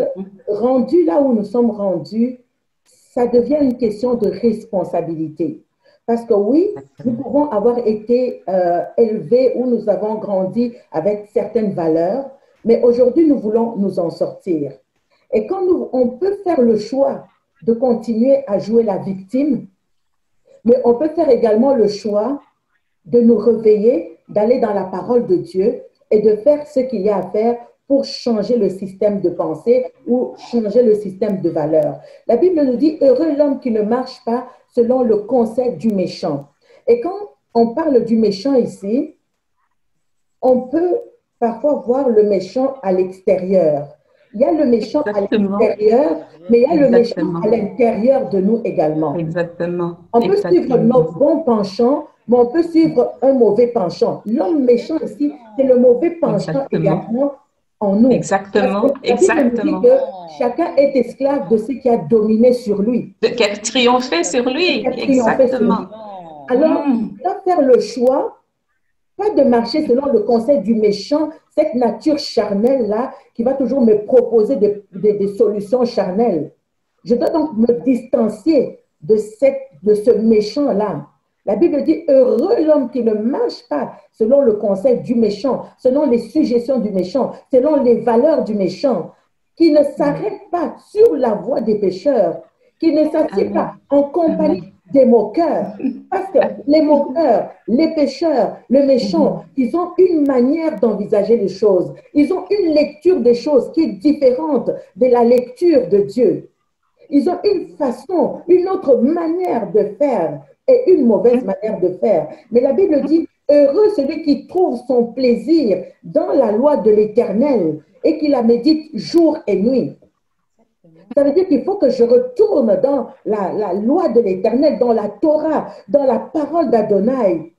rendu là où nous sommes rendus, ça devient une question de responsabilité. Parce que oui, nous pouvons avoir été élevés ou nous avons grandi avec certaines valeurs, mais aujourd'hui, nous voulons nous en sortir. Et quand on peut faire le choix de continuer à jouer la victime, mais on peut faire également le choix de nous réveiller, d'aller dans la parole de Dieu et de faire ce qu'il y a à faire pour changer le système de pensée ou changer le système de valeurs. La Bible nous dit, heureux l'homme qui ne marche pas selon le conseil du méchant. Et quand on parle du méchant ici, on peut parfois voir le méchant à l'extérieur. Il y a le méchant à l'extérieur, mais il y a le méchant à l'intérieur de nous également. On peut suivre nos bons penchants, mais on peut suivre un mauvais penchant. L'homme méchant ici, c'est le mauvais penchant également en nous. Exactement. Que chacun est esclave de ce qui a dominé sur lui. Qui a triomphé sur lui. Exactement. Alors, on doit faire le choix pas de marcher selon le conseil du méchant, cette nature charnelle-là qui va toujours me proposer des solutions charnelles. Je dois donc me distancier de ce méchant-là. La Bible dit, heureux l'homme qui ne marche pas selon le conseil du méchant, selon les suggestions du méchant, selon les valeurs du méchant, qui ne s'arrête pas sur la voie des pécheurs, qui ne s'assied pas en compagnie des moqueurs. Parce que les moqueurs, les pécheurs, le méchant, ils ont une manière d'envisager les choses. Ils ont une lecture des choses qui est différente de la lecture de Dieu. Ils ont une façon, une autre manière de faire est une mauvaise manière de faire. Mais la Bible dit, heureux celui qui trouve son plaisir dans la loi de l'Éternel et qui la médite jour et nuit. Ça veut dire qu'il faut que je retourne dans la loi de l'Éternel, dans la Torah, dans la parole d'Adonai.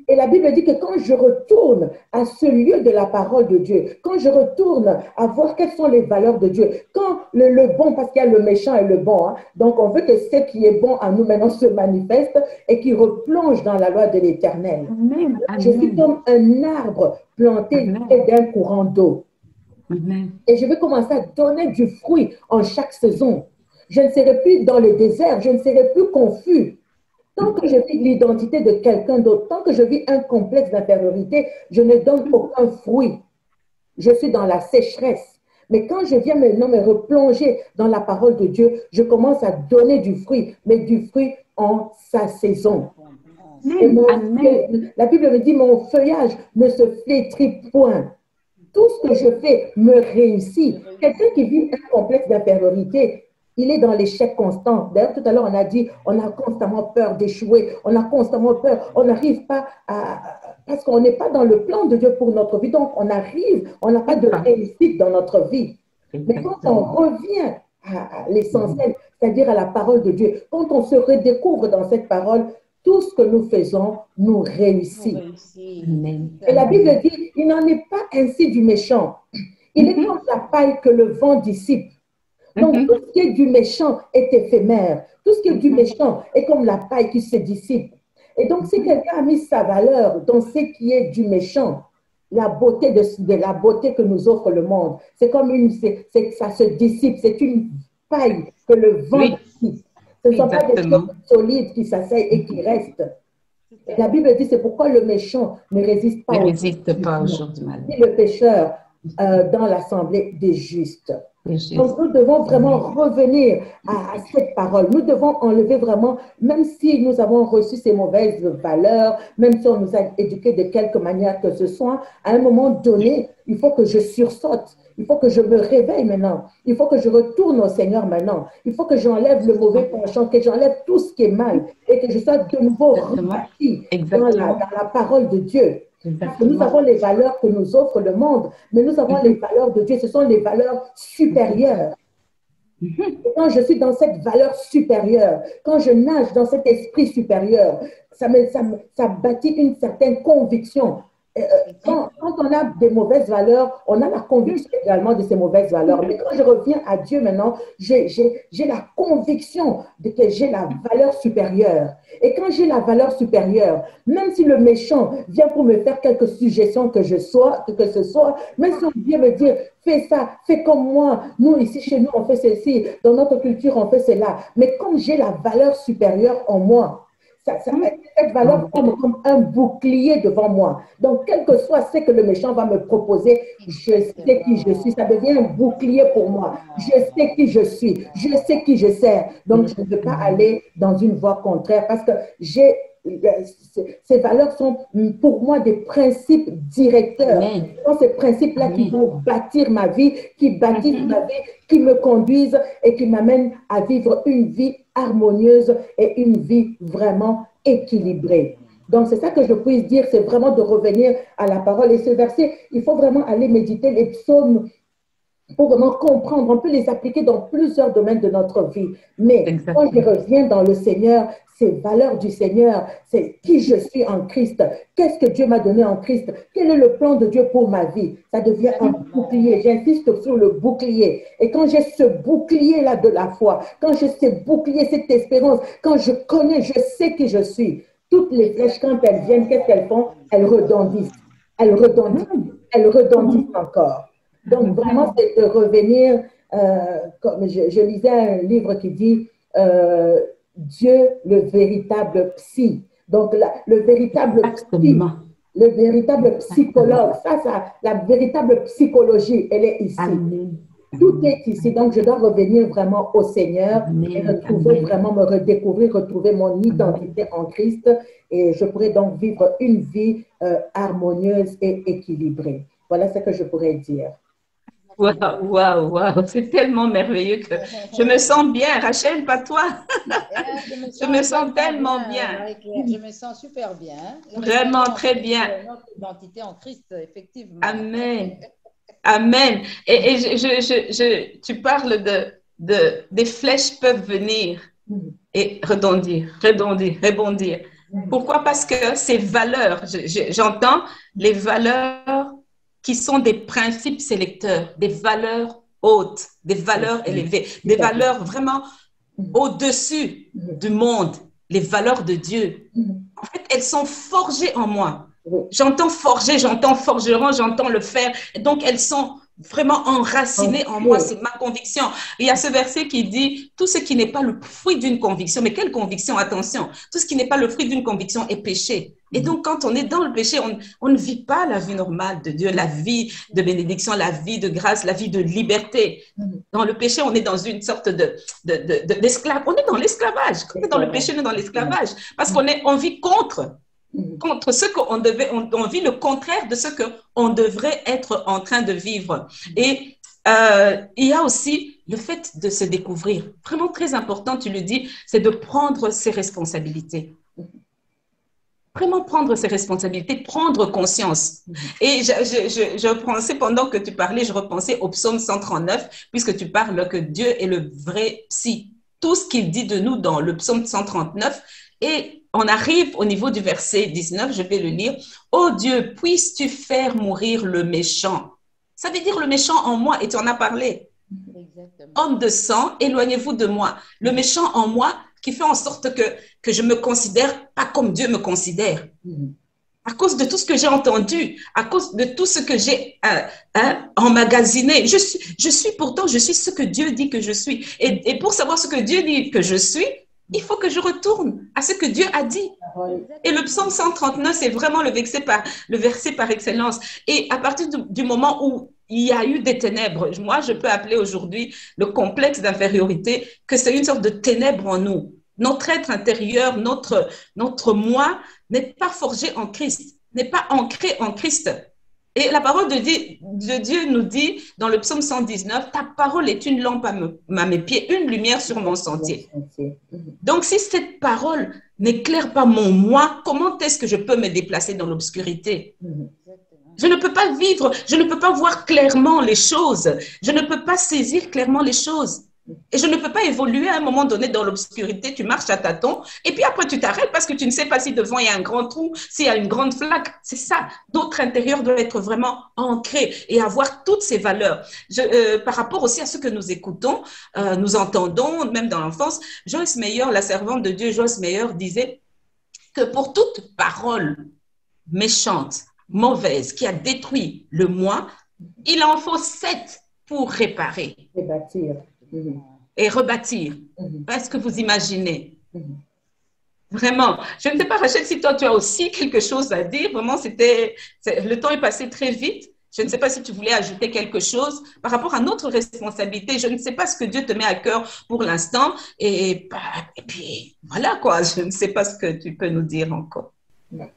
Et la Bible dit que quand je retourne à ce lieu de la parole de Dieu, quand je retourne à voir quelles sont les valeurs de Dieu, quand le bon, parce qu'il y a le méchant et le bon, hein, donc on veut que ce qui est bon à nous maintenant se manifeste et qui replonge dans la loi de l'Éternel. Je suis comme un arbre planté près d'un courant d'eau. Et je vais commencer à donner du fruit en chaque saison. Je ne serai plus dans le désert, je ne serai plus confus. Tant que je vis l'identité de quelqu'un d'autre, tant que je vis un complexe d'infériorité, je ne donne aucun fruit. Je suis dans la sécheresse. Mais quand je viens maintenant me replonger dans la parole de Dieu, je commence à donner du fruit, mais du fruit en sa saison. Et la Bible me dit, mon feuillage ne se flétrit point. Tout ce que je fais me réussit. Quelqu'un qui vit un complexe d'infériorité, il est dans l'échec constant. D'ailleurs, tout à l'heure, on a dit, on a constamment peur d'échouer, on a constamment peur, on n'arrive pas à... Parce qu'on n'est pas dans le plan de Dieu pour notre vie. Donc, on arrive, on n'a pas de réussite dans notre vie. Mais quand on revient à l'essentiel, c'est-à-dire à la parole de Dieu, quand on se redécouvre dans cette parole, tout ce que nous faisons nous réussit. Et la Bible dit, il n'en est pas ainsi du méchant. Il est comme la paille que le vent dissipe. Donc, tout ce qui est du méchant est éphémère. Tout ce qui est du méchant est comme la paille qui se dissipe. Et donc, si quelqu'un a mis sa valeur dans ce qui est du méchant, la beauté de la beauté que nous offre le monde, c'est comme ça se dissipe. C'est une paille que le vent dissipe. Ce ne sont pas des choses solides qui s'asseyent et qui restent. Et la Bible dit, c'est pourquoi le méchant ne résiste pas au jour du mal. Ni le pécheur dans l'assemblée des justes. Donc, nous devons vraiment revenir à cette parole. Nous devons enlever vraiment, même si nous avons reçu ces mauvaises valeurs, même si on nous a éduqués de quelque manière que ce soit, à un moment donné, il faut que je sursaute. Il faut que je me réveille maintenant. Il faut que je retourne au Seigneur maintenant. Il faut que j'enlève le mauvais penchant, que j'enlève tout ce qui est mal et que je sois de nouveau reparti dans la parole de Dieu. Parce que nous avons les valeurs que nous offre le monde, mais nous avons les valeurs de Dieu. Ce sont les valeurs supérieures. Et quand je suis dans cette valeur supérieure, quand je nage dans cet esprit supérieur, ça bâtit une certaine conviction. Quand on a des mauvaises valeurs, on a la conviction également de ces mauvaises valeurs. Mais quand je reviens à Dieu maintenant, j'ai la conviction que j'ai la valeur supérieure. Et quand j'ai la valeur supérieure, même si le méchant vient pour me faire quelques suggestions que ce soit, même si on vient me dire, fais ça, fais comme moi, nous ici chez nous on fait ceci, dans notre culture on fait cela. Mais comme j'ai la valeur supérieure en moi, cette valeur comme un bouclier devant moi. Donc, quel que soit ce que le méchant va me proposer, je sais qui je suis. Ça devient un bouclier pour moi. Je sais qui je suis. Je sais qui je sers. Donc, je ne veux pas aller dans une voie contraire parce que ces valeurs sont pour moi des principes directeurs. Ce sont ces principes-là qui vont bâtir ma vie, qui bâtissent ma vie, qui me conduisent et qui m'amènent à vivre une vie harmonieuse et une vie vraiment équilibrée. Donc, c'est ça que je puisse dire, c'est vraiment de revenir à la parole. Et ce verset, il faut vraiment aller méditer les psaumes pour vraiment comprendre. On peut les appliquer dans plusieurs domaines de notre vie. Mais quand je reviens dans le Seigneur, ces valeurs du Seigneur, c'est qui je suis en Christ. Qu'est-ce que Dieu m'a donné en Christ? Quel est le plan de Dieu pour ma vie? Ça devient un bouclier. J'insiste sur le bouclier. Et quand j'ai ce bouclier-là de la foi, quand j'ai ce bouclier, cette espérance, quand je connais, je sais qui je suis, toutes les flèches, quand elles viennent, qu'est-ce qu'elles font? Elles redondissent. Elles redondissent. Elles redondissent encore. Donc, vraiment, c'est de revenir, comme je lisais un livre qui dit Dieu, le véritable psy. Donc, le véritable psy, le véritable psychologue, la véritable psychologie, elle est ici. Amen. Tout est ici. Donc, je dois revenir vraiment au Seigneur et retrouver vraiment, me redécouvrir, retrouver mon identité en Christ. Et je pourrais donc vivre une vie harmonieuse et équilibrée. Voilà ce que je pourrais dire. Waouh, waouh, waouh, c'est tellement merveilleux que je me sens bien. Rachel, pas toi? Je me Je sens me sens également tellement bien, bien. Marie-Claire. Je me sens super bien. Vraiment Retrouvons en très Christ bien. notre identité en Christ, effectivement. Amen. Amen. Et tu parles des flèches peuvent venir et rebondir, rebondir, rebondir. Pourquoi? Parce que ces valeurs, j'entends les valeurs qui sont des principes sélecteurs, des valeurs hautes, des valeurs élevées, des valeurs vraiment au-dessus du monde, les valeurs de Dieu. En fait, elles sont forgées en moi. J'entends forger, j'entends forgeron, j'entends le faire. Et donc, elles sont vraiment enracinées en moi. C'est ma conviction. Il y a ce verset qui dit, tout ce qui n'est pas le fruit d'une conviction, mais quelle conviction? Attention, tout ce qui n'est pas le fruit d'une conviction est péché. Et donc, quand on est dans le péché, on ne vit pas la vie normale de Dieu, la vie de bénédiction, la vie de grâce, la vie de liberté. Dans le péché, on est dans une sorte d'esclave. On est dans l'esclavage. Quand on est dans le péché, on est dans l'esclavage. Parce on vit contre ce on vit le contraire de ce qu'on devrait être en train de vivre. Et il y a aussi le fait de se découvrir. Vraiment très important, tu le dis, c'est de prendre ses responsabilités. Vraiment prendre ses responsabilités, prendre conscience. Et je pensais, pendant que tu parlais, je repensais au psaume 139, puisque tu parles que Dieu est le vrai psy. Tout ce qu'il dit de nous dans le psaume 139, et on arrive au niveau du verset 19, je vais le lire. « Oh Dieu, puisses-tu faire mourir le méchant ?» Ça veut dire le méchant en moi, et tu en as parlé. Exactement. Homme de sang, éloignez-vous de moi. Le méchant en moi qui fait en sorte que je me considère pas comme Dieu me considère. À cause de tout ce que j'ai entendu, à cause de tout ce que j'ai emmagasiné. Je suis pourtant, je suis ce que Dieu dit que je suis. Et pour savoir ce que Dieu dit que je suis, il faut que je retourne à ce que Dieu a dit. Et le psaume 139, c'est vraiment le verset par excellence. Et à partir du moment où il y a eu des ténèbres, moi, je peux appeler aujourd'hui le complexe d'infériorité que c'est une sorte de ténèbres en nous. Notre être intérieur, notre moi n'est pas forgé en Christ, n'est pas ancré en Christ. Et la parole de Dieu nous dit dans le psaume 119, ta parole est une lampe à mes pieds, une lumière sur mon sentier. Donc, si cette parole n'éclaire pas mon moi, comment est-ce que je peux me déplacer dans l'obscurité? Je ne peux pas vivre, je ne peux pas voir clairement les choses, je ne peux pas saisir clairement les choses. Et je ne peux pas évoluer à un moment donné dans l'obscurité, tu marches à tâtons, et puis après tu t'arrêtes parce que tu ne sais pas si devant il y a un grand trou, s'il y a une grande flaque. C'est ça, notre intérieur doit être vraiment ancré et avoir toutes ces valeurs. Par rapport aussi à ce que nous écoutons, nous entendons, même dans l'enfance, Joyce Meyer, la servante de Dieu, Joyce Meyer disait que pour toute parole méchante, mauvaise, qui a détruit le moi, il en faut 7 pour réparer. Et bâtir. Et rebâtir. Est-ce que vous imaginez? Vraiment. Je ne sais pas, Rachel, si toi, tu as aussi quelque chose à dire. Vraiment, le temps est passé très vite. Je ne sais pas si tu voulais ajouter quelque chose par rapport à notre responsabilité. Je ne sais pas ce que Dieu te met à cœur pour l'instant. Et puis, voilà quoi. Je ne sais pas ce que tu peux nous dire encore.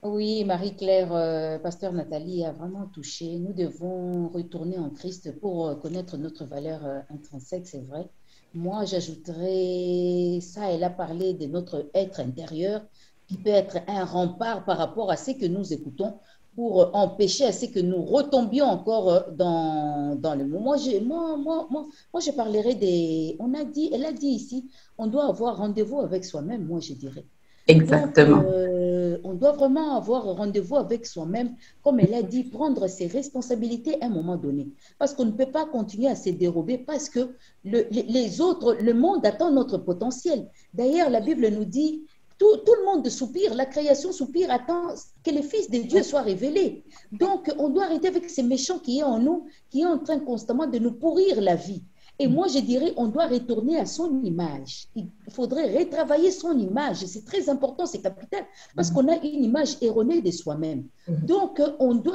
Oui, Marie-Claire, Pasteur Nathalie a vraiment touché. Nous devons retourner en Christ pour connaître notre valeur intrinsèque, c'est vrai. Moi, j'ajouterais ça, elle a parlé de notre être intérieur qui peut être un rempart par rapport à ce que nous écoutons pour empêcher à ce que nous retombions encore dans le mot. Moi, je parlerai des... Elle a dit ici, on doit avoir rendez-vous avec soi-même, moi, je dirais. Exactement. Donc, on doit vraiment avoir rendez-vous avec soi-même, comme elle a dit, prendre ses responsabilités à un moment donné. Parce qu'on ne peut pas continuer à se dérober parce que les autres, le monde attend notre potentiel. D'ailleurs, la Bible nous dit, tout le monde soupire, la création soupire, attend que le Fils de Dieu soit révélé. Donc, on doit arrêter avec ces méchants qui est en nous, qui est en train constamment de nous pourrir la vie. Et moi, je dirais, on doit retourner à son image. Il faudrait retravailler son image. C'est très important, c'est capital, parce qu'on a une image erronée de soi-même. Donc,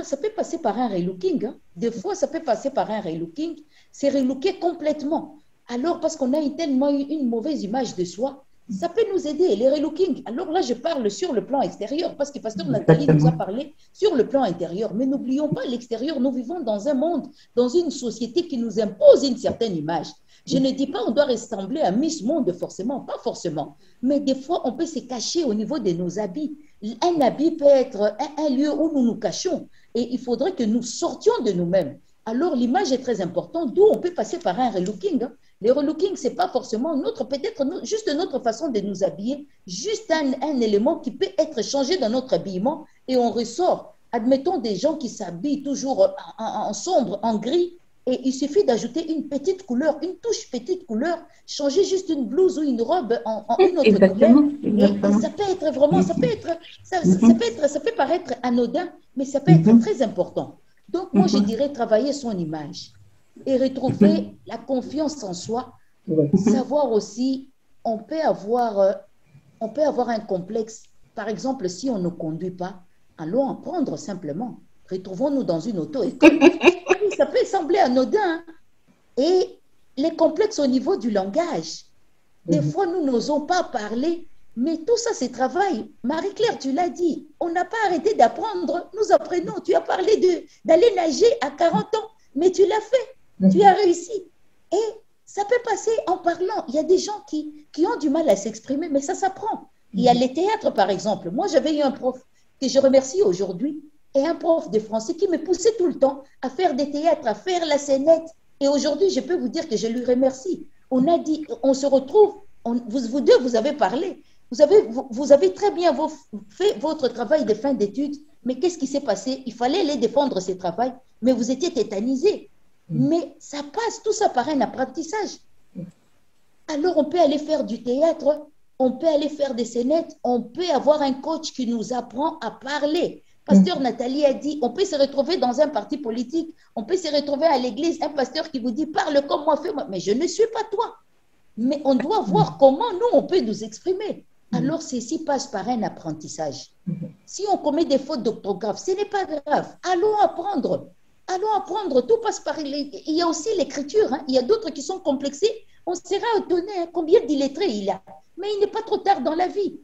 ça peut passer par un relooking. Hein. Des fois, ça peut passer par un relooking. C'est relooker complètement. Alors, parce qu'on a tellement une mauvaise image de soi, Ça peut nous aider, les relooking. Alors là, je parle sur le plan extérieur, parce que Pasteur Nathalie nous a parlé sur le plan intérieur. Mais n'oublions pas l'extérieur. Nous vivons dans un monde, dans une société qui nous impose une certaine image. Je ne dis pas on doit ressembler à Miss Monde forcément, pas forcément. Mais des fois, on peut se cacher au niveau de nos habits. Un habit peut être un lieu où nous nous cachons. Et il faudrait que nous sortions de nous-mêmes. Alors, l'image est très importante, d'où on peut passer par un relooking. Les relooking, ce n'est pas forcément peut-être juste notre façon de nous habiller, juste un élément qui peut être changé dans notre habillement et on ressort. Admettons des gens qui s'habillent toujours en sombre, en gris, et il suffit d'ajouter une petite couleur, une touche petite couleur, changer juste une blouse ou une robe en une autre couleur. Et ça peut être vraiment, ça peut paraître anodin, mais ça peut être très important. Donc, moi, je dirais travailler son image et retrouver la confiance en soi. Savoir aussi, on peut avoir un complexe. Par exemple, si on ne conduit pas, allons apprendre simplement. Retrouvons-nous dans une auto-école. Ça peut sembler anodin. Hein? Et les complexes au niveau du langage. Des fois, nous n'osons pas parler. Mais tout ça, c'est travail. Marie-Claire, tu l'as dit, on n'a pas arrêté d'apprendre. Nous apprenons. Tu as parlé d'aller nager à 40 ans, mais tu l'as fait. Tu as réussi. Et ça peut passer en parlant. Il y a des gens qui ont du mal à s'exprimer, mais ça s'apprend. Il y a les théâtres, par exemple. Moi, j'avais eu un prof que je remercie aujourd'hui, et un prof de français qui me poussait tout le temps à faire des théâtres, à faire la scénette. Et aujourd'hui, je peux vous dire que je lui remercie. On a dit, on se retrouve, vous deux, vous avez parlé. Vous avez très bien fait votre travail de fin d'études, mais qu'est-ce qui s'est passé? Il fallait aller défendre ce travail, mais vous étiez tétanisés. Mais ça passe tout ça par un apprentissage. Alors, on peut aller faire du théâtre, on peut aller faire des scénettes, on peut avoir un coach qui nous apprend à parler. Pasteur Nathalie a dit, on peut se retrouver dans un parti politique, on peut se retrouver à l'église, un pasteur qui vous dit, parle comme moi, fais-moi. Mais je ne suis pas toi. Mais on doit voir comment nous, on peut nous exprimer. Alors, ceci passe par un apprentissage. Si on commet des fautes d'orthographe, ce n'est pas grave. Allons apprendre. Allons apprendre. Tout passe par... Il y a aussi l'écriture. Hein. Il y a d'autres qui sont complexés. On sera étonné hein, combien d'illettrés il a. Mais il n'est pas trop tard dans la vie.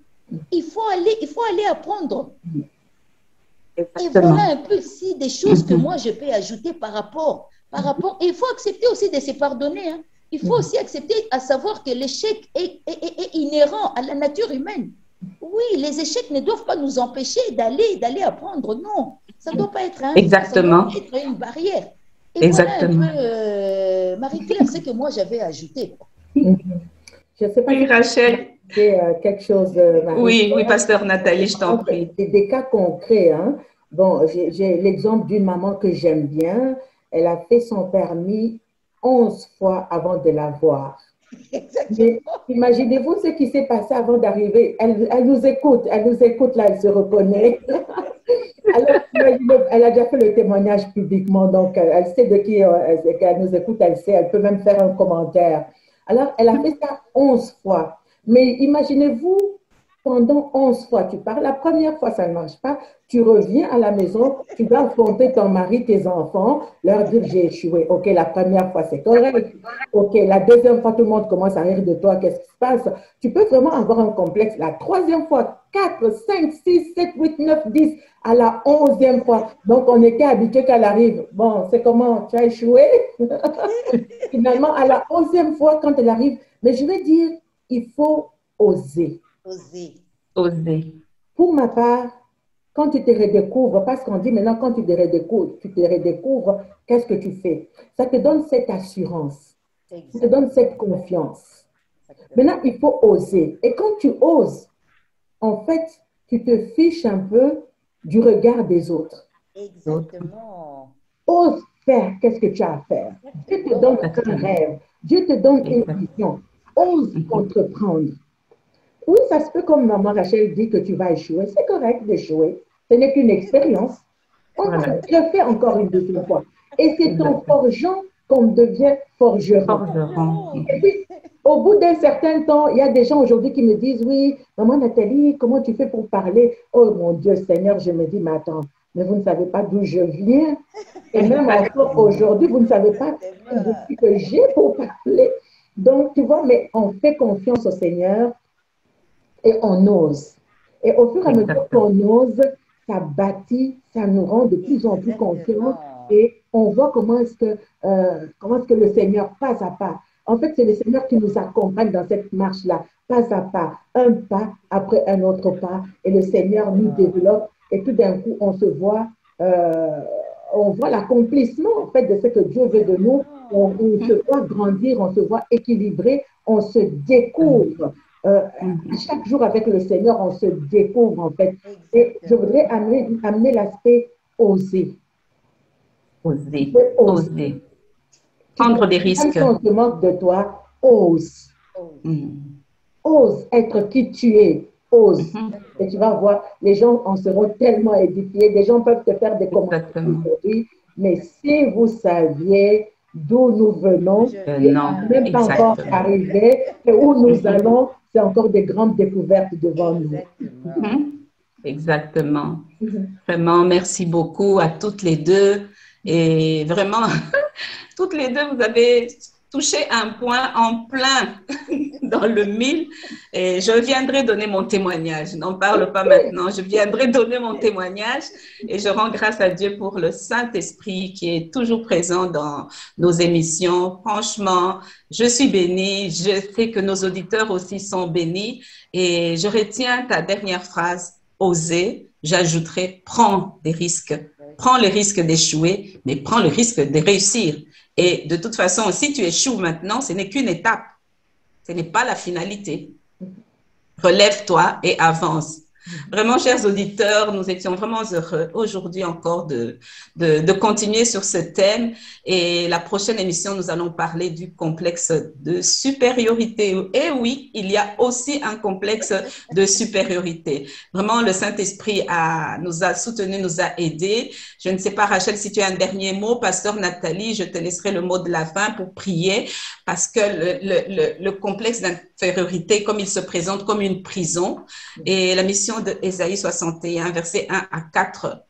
Il faut aller apprendre. Exactement. Et voilà un peu si des choses que moi, je peux ajouter par rapport. Et il faut accepter aussi de se pardonner. Hein. Il faut aussi accepter à savoir que l'échec est inhérent à la nature humaine. Oui, les échecs ne doivent pas nous empêcher d'aller apprendre. Non, ça ne doit pas être Exactement. Ça doit être une barrière. Et exactement. Voilà un peu, Marie-Claire, ce que moi j'avais ajouté. Je ne sais pas oui, si Rachel. Quelque chose, Marie. Oui, pasteur Nathalie, je t'en prie. C'est des cas concrets. Hein. Bon, j'ai l'exemple d'une maman que j'aime bien. Elle a fait son permis 11 fois avant de l'avoir. Imaginez-vous ce qui s'est passé avant d'arriver. Elle nous écoute là, elle se reconnaît. Alors, elle a déjà fait le témoignage publiquement, donc elle sait de qui elle nous écoute, elle sait, elle peut même faire un commentaire. Alors, elle a fait ça 11 fois. Mais imaginez-vous, pendant 11 fois, tu pars. La première fois, ça ne marche pas. Tu reviens à la maison, tu dois affronter ton mari, tes enfants, leur dire j'ai échoué. OK, la première fois, c'est correct. OK, la deuxième fois, tout le monde commence à rire de toi. Qu'est-ce qui se passe? Tu peux vraiment avoir un complexe. La troisième fois, 4, 5, 6, 7, 8, 9, 10, à la 11e fois. Donc, on était habitué qu'elle arrive. Bon, c'est comment? Tu as échoué? Finalement, à la 11e fois, quand elle arrive, mais je vais dire, il faut oser. Oser. Pour ma part, quand tu te redécouvres, parce qu'on dit maintenant, quand tu te redécouvres, qu'est-ce que tu fais? Ça te donne cette assurance, ça te donne cette confiance. Maintenant, il faut oser. Et quand tu oses, en fait, tu te fiches un peu du regard des autres. Exactement. Ose faire, qu'est-ce que tu as à faire? Dieu te donne un rêve, Dieu te donne une vision. Ose entreprendre. Oui, ça se peut, comme maman Rachel dit que tu vas échouer. C'est correct d'échouer. Ce n'est qu'une expérience. On le fait encore une deuxième fois. Et c'est en forgeant qu'on devient forgeron. Et puis, au bout d'un certain temps, il y a des gens aujourd'hui qui me disent, oui, maman Nathalie, comment tu fais pour parler? Oh mon Dieu Seigneur, je me dis, mais attends, mais vous ne savez pas d'où je viens. Et même encore aujourd'hui, vous ne savez pas ce que j'ai pour parler. Donc, tu vois, mais on fait confiance au Seigneur. et on ose. Et au fur et à mesure Exactement. qu'on ose, ça bâtit, ça nous rend de plus en plus confiants Exactement. et on voit comment est-ce que le Seigneur, pas à pas, en fait, c'est le Seigneur qui nous accompagne dans cette marche-là, pas à pas, un pas après un autre pas, et le Seigneur nous développe, et tout d'un coup, euh, on voit l'accomplissement, en fait, de ce que Dieu veut de nous. On se voit grandir, on se voit équilibrer, on se découvre. Mhm. Chaque jour avec le Seigneur, on se découvre, en fait. Et je voudrais Exactement. amener l'aspect oser. Tu Oser, peux oser. oser, Tu peux, prendre des même risques. si on se moque de toi, ose. Oh, Mhm. Ose être qui tu es. Ose. Mhm. Et tu vas voir, les gens en seront tellement édifiés. Des gens peuvent te faire des commentaires Exactement. aujourd'hui, mais si vous saviez d'où nous d'où venons, je et Non, même viens. pas encore exactement. arrivé, et où nous Mhm. allons, c'est encore des grandes découvertes devant nous. Exactement. Mhm. Exactement. Mhm. Vraiment, merci beaucoup à toutes les deux. Et vraiment, toutes les deux, vous avez touché un point en plein dans le mille. Et je viendrai donner mon témoignage. N'en parle pas maintenant. Je viendrai donner mon témoignage et je rends grâce à Dieu pour le Saint-Esprit qui est toujours présent dans nos émissions. Franchement, je suis bénie. Je sais que nos auditeurs aussi sont bénis. Et je retiens ta dernière phrase, oser. J'ajouterai, prends des risques. Prends le risque d'échouer, mais prends le risque de réussir. Et de toute façon, si tu échoues maintenant, ce n'est qu'une étape. Ce n'est pas la finalité. Relève-toi et avance. Vraiment, chers auditeurs, nous étions vraiment heureux aujourd'hui encore de continuer sur ce thème. Et la prochaine émission, nous allons parler du complexe de supériorité. Et oui, il y a aussi un complexe de supériorité. Vraiment, le Saint-Esprit nous a soutenus, nous a aidés. Je ne sais pas, Rachel, si tu as un dernier mot. Pasteur Nathalie, je te laisserai le mot de la fin pour prier parce que le complexe d'infériorité, comme il se présente comme une prison, et la mission de Ésaïe 61, versets 1 à 4,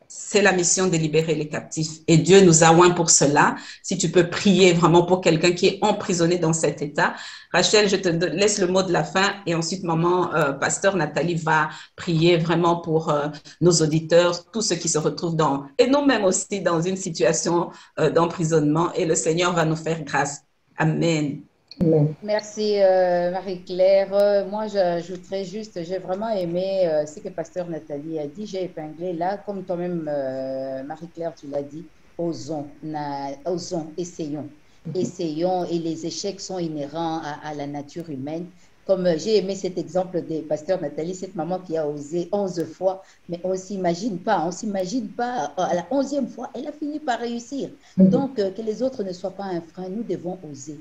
c'est la mission de libérer les captifs. Et Dieu nous a oints pour cela. Si tu peux prier vraiment pour quelqu'un qui est emprisonné dans cet état. Rachel, je te laisse le mot de la fin et ensuite, maman, pasteur Nathalie va prier vraiment pour nos auditeurs, tous ceux qui se retrouvent et nous-mêmes aussi dans une situation d'emprisonnement et le Seigneur va nous faire grâce. Amen. Amen. Merci Marie-Claire. Moi, j'ajouterais juste, j'ai vraiment aimé ce que Pasteur Nathalie a dit. J'ai épinglé là, comme toi-même, Marie-Claire, tu l'as dit, osons, essayons. Essayons et les échecs sont inhérents à la nature humaine. Comme j'ai aimé cet exemple de Pasteur Nathalie, cette maman qui a osé 11 fois, mais on ne s'imagine pas, à la 11e fois, elle a fini par réussir. Donc, que les autres ne soient pas un frein, nous devons oser,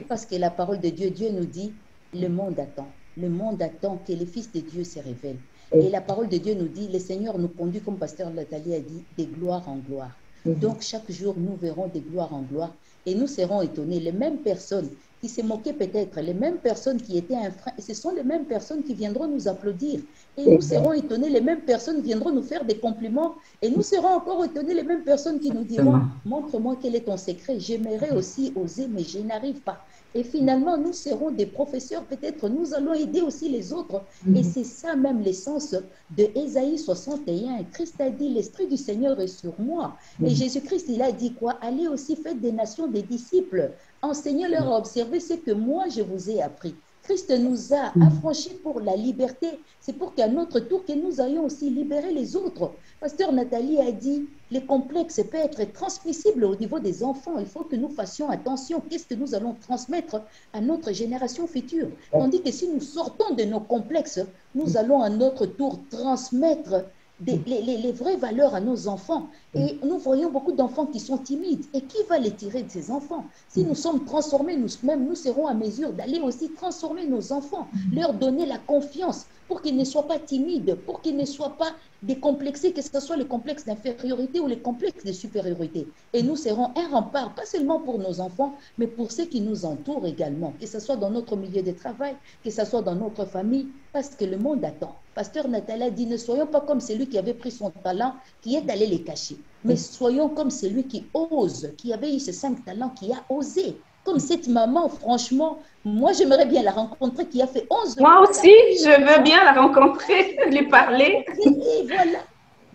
parce que la parole de Dieu, Dieu nous dit, le monde attend que les fils de Dieu se révèlent. Et la parole de Dieu nous dit, le Seigneur nous conduit, comme Pasteur Nathalie a dit, de gloire en gloire. Donc, chaque jour, nous verrons de gloire en gloire et nous serons étonnés. Les mêmes personnes qui se moquaient peut-être, les mêmes personnes qui étaient un frein, ce sont les mêmes personnes qui viendront nous applaudir. Et nous serons étonnés, les mêmes personnes viendront nous faire des compliments et nous serons encore étonnés, les mêmes personnes qui nous diront, montre-moi quel est ton secret, j'aimerais aussi oser, mais je n'arrive pas. Et finalement, nous serons des professeurs, peut-être nous allons aider aussi les autres. Et c'est ça même l'essence de Ésaïe 61. Christ a dit, l'Esprit du Seigneur est sur moi. Et Jésus-Christ, il a dit quoi? Allez aussi, faites des nations des disciples. Enseignez-leur à observer ce que moi, je vous ai appris. Christ nous a affranchis pour la liberté. C'est pour qu'à notre tour, que nous ayons aussi libéré les autres. Pasteur Nathalie a dit, les complexes peuvent être transmissibles au niveau des enfants. Il faut que nous fassions attention. Qu'est-ce que nous allons transmettre à notre génération future? Tandis que si nous sortons de nos complexes, nous allons à notre tour transmettre les vraies valeurs à nos enfants. Et nous voyons beaucoup d'enfants qui sont timides. Et qui va les tirer de ces enfants? Si nous sommes transformés, nous-mêmes, nous serons à mesure d'aller aussi transformer nos enfants, leur donner la confiance pour qu'ils ne soient pas timides, pour qu'ils ne soient pas décomplexés, que ce soit le complexe d'infériorité ou le complexe de supériorité. Et nous serons un rempart, pas seulement pour nos enfants, mais pour ceux qui nous entourent également, que ce soit dans notre milieu de travail, que ce soit dans notre famille, parce que le monde attend. Pasteur Nathalie dit, ne soyons pas comme celui qui avait pris son talent, qui est allé les cacher, mais soyons comme celui qui ose, qui avait eu ces 5 talents, qui a osé. comme cette maman, franchement, moi, j'aimerais bien la rencontrer, qui a fait 11 ans. Moi aussi, je veux bien la rencontrer, lui parler. Et voilà.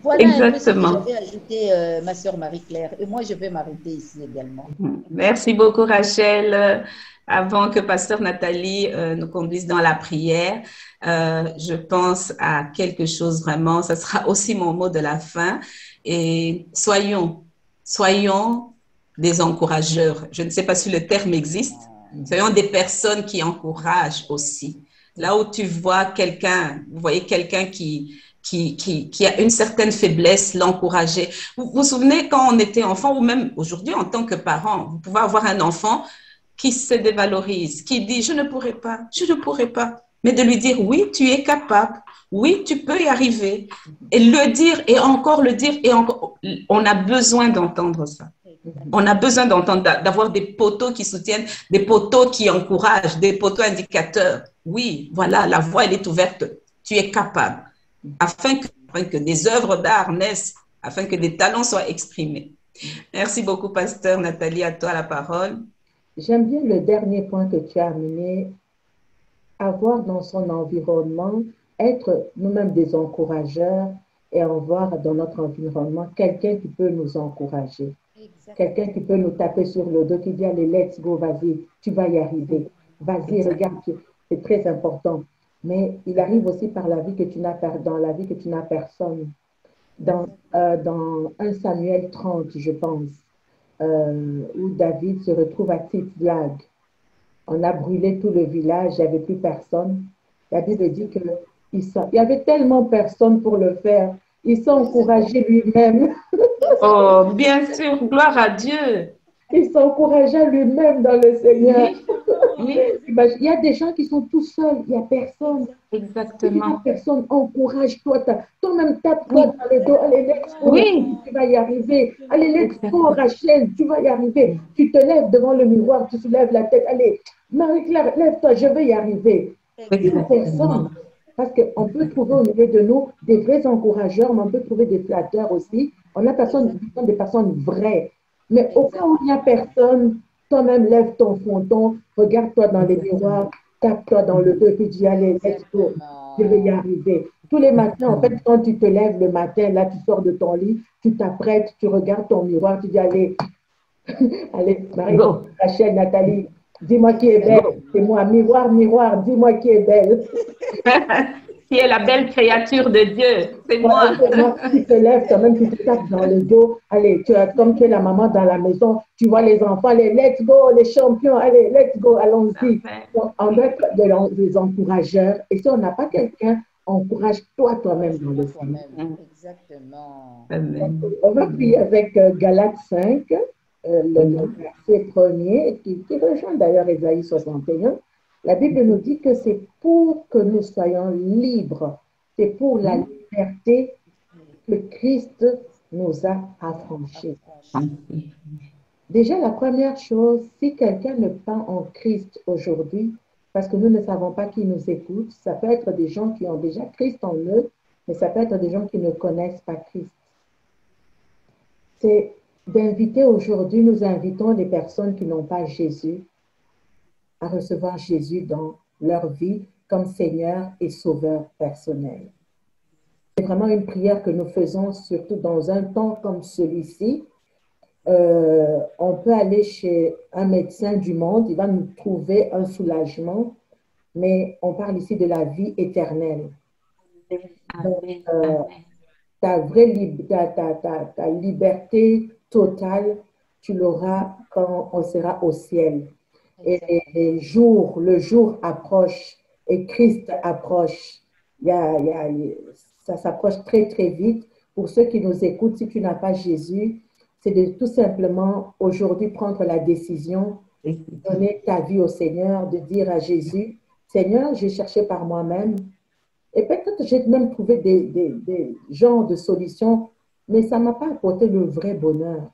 Voilà un peu ce que Exactement. j'avais ajouté, ma sœur Marie-Claire. Et moi, je vais m'arrêter ici également. Merci beaucoup, Rachel. Avant que Pasteur Nathalie nous conduise dans la prière, je pense à quelque chose vraiment, ça sera aussi mon mot de la fin. Et soyons des encourageurs. Je ne sais pas si le terme existe. Soyons des personnes qui encouragent aussi. Là où tu vois quelqu'un, vous voyez quelqu'un qui a une certaine faiblesse, l'encourager. Vous vous souvenez quand on était enfant ou même aujourd'hui en tant que parent, vous pouvez avoir un enfant qui se dévalorise, qui dit je ne pourrai pas, je ne pourrai pas. Mais de lui dire oui, tu es capable, oui, tu peux y arriver. Et le dire et encore le dire et encore. On a besoin d'entendre ça. On a besoin d'entendre, d'avoir des poteaux qui soutiennent, des poteaux qui encouragent, des poteaux indicateurs. Oui, voilà, la voie, elle est ouverte. Tu es capable. Afin que des œuvres d'art naissent, afin que des talents soient exprimés. Merci beaucoup, Pasteur Nathalie. À toi la parole. J'aime bien le dernier point que tu as amené, avoir dans son environnement, être nous-mêmes des encourageurs et avoir dans notre environnement quelqu'un qui peut nous encourager. Quelqu'un qui peut nous taper sur le dos, qui dit, allez, let's go, vas-y, tu vas y arriver. Vas-y, regarde, c'est très important. Mais il arrive aussi par la vie que tu n'as dans la vie que tu n'as personne. Dans 1 Samuel 30, je pense, où David se retrouve à Tziklag. On a brûlé tout le village, il n'y avait plus personne. La Bible dit qu'il y avait tellement personne pour le faire. Il s'est encouragé lui-même. Oh, bien sûr, gloire à Dieu. Il s'encouragea lui-même dans le Seigneur. Oui, Il y a des gens qui sont tout seuls, il n'y a personne. exactement. Il n'y a personne, encourage-toi. Toi-même, tape-toi dans le dos. Allez, let's go, tu vas y arriver. Allez, let's go, Rachel, tu vas y arriver. Tu te lèves devant le miroir, tu soulèves la tête. Allez, Marie-Claire, lève-toi, je vais y arriver. Il n'y a personne. Parce qu'on peut trouver au milieu de nous des vrais encourageurs, mais on peut trouver des flatteurs aussi. On a des personnes vraies. Mais au cas où il n'y a personne, toi-même, lève ton fronton, regarde-toi dans les miroirs, tape-toi dans le dos et puis dis, allez, let's go, je vais y arriver. Tous les matins, en fait, quand tu te lèves le matin, là, tu sors de ton lit, tu t'apprêtes, tu regardes ton miroir, tu dis, allez, allez, Marie, Rachel, Nathalie, dis-moi qui est belle. C'est moi, miroir, miroir, dis-moi qui est belle. Qui est la belle créature de Dieu, c'est moi. Tu te lèves, toi-même, tu te tapes dans le dos. Allez, comme tu es la maman dans la maison, tu vois les enfants, allez, let's go, les champions, allez, let's go, allons-y. On doit être des encourageurs. Et si on n'a pas quelqu'un, encourage-toi toi-même dans le Seigneur. Exactement. On va prier avec Galates 5, le verset premier, qui rejoint d'ailleurs Ésaïe 61. La Bible nous dit que c'est pour que nous soyons libres. C'est pour la liberté que Christ nous a affranchis. Déjà, la première chose, si quelqu'un n'est pas en Christ aujourd'hui, parce que nous ne savons pas qui nous écoute, ça peut être des gens qui ont déjà Christ en eux, mais ça peut être des gens qui ne connaissent pas Christ. C'est d'inviter aujourd'hui, nous invitons les personnes qui n'ont pas Jésus à recevoir Jésus dans leur vie comme Seigneur et Sauveur personnel. C'est vraiment une prière que nous faisons, surtout dans un temps comme celui-ci. On peut aller chez un médecin du monde, il va nous trouver un soulagement, mais on parle ici de la vie éternelle. Donc, ta liberté totale, tu l'auras quand on sera au ciel. Et le jour approche et Christ approche. Ça s'approche très, très vite. Pour ceux qui nous écoutent, si tu n'as pas Jésus, c'est de tout simplement aujourd'hui prendre la décision de donner ta vie au Seigneur, de dire à Jésus, Seigneur, j'ai cherché par moi-même. Et peut-être j'ai même trouvé des genres de solutions, mais ça ne m'a pas apporté le vrai bonheur.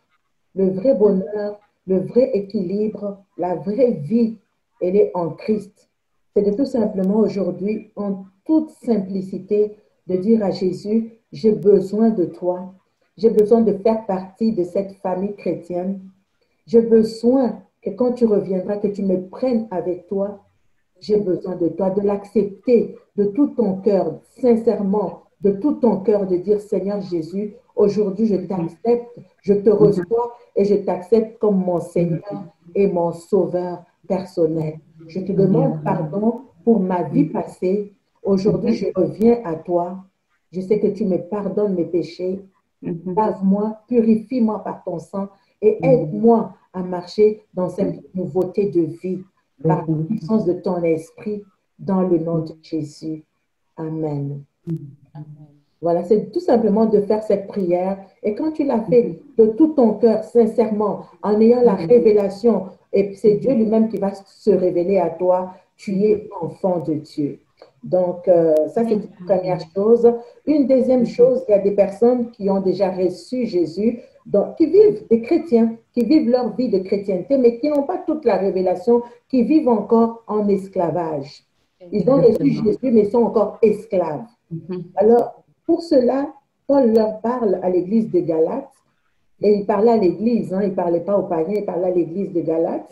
Le vrai bonheur, le vrai équilibre, la vraie vie, elle est en Christ. C'est de tout simplement aujourd'hui, en toute simplicité, de dire à Jésus, j'ai besoin de toi. J'ai besoin de faire partie de cette famille chrétienne. J'ai besoin que quand tu reviendras, que tu me prennes avec toi. J'ai besoin de toi, de l'accepter de tout ton cœur, sincèrement, de tout ton cœur, de dire, Seigneur Jésus, aujourd'hui je t'accepte, je te reçois et je t'accepte comme mon Seigneur et mon Sauveur personnel. Je te demande pardon pour ma vie passée. Aujourd'hui, je reviens à toi. Je sais que tu me pardonnes mes péchés. Lave-moi, purifie-moi par ton sang et aide-moi à marcher dans cette nouveauté de vie par la puissance de ton esprit dans le nom de Jésus. Amen. Voilà, c'est tout simplement de faire cette prière. Et quand tu l'as fait de tout ton cœur, sincèrement, en ayant la révélation, et c'est Dieu lui-même qui va se révéler à toi, tu es enfant de Dieu. Donc, ça, c'est une première chose. Une deuxième chose, il y a des personnes qui ont déjà reçu Jésus, donc, qui vivent, des chrétiens, qui vivent leur vie de chrétienté, mais qui n'ont pas toute la révélation, qui vivent encore en esclavage. Ils ont reçu Jésus, mais sont encore esclaves. Alors, pour cela, Paul leur parle à l'église de Galates, et il parlait à l'église, il ne parlait pas aux païens, il parlait à l'église de Galates.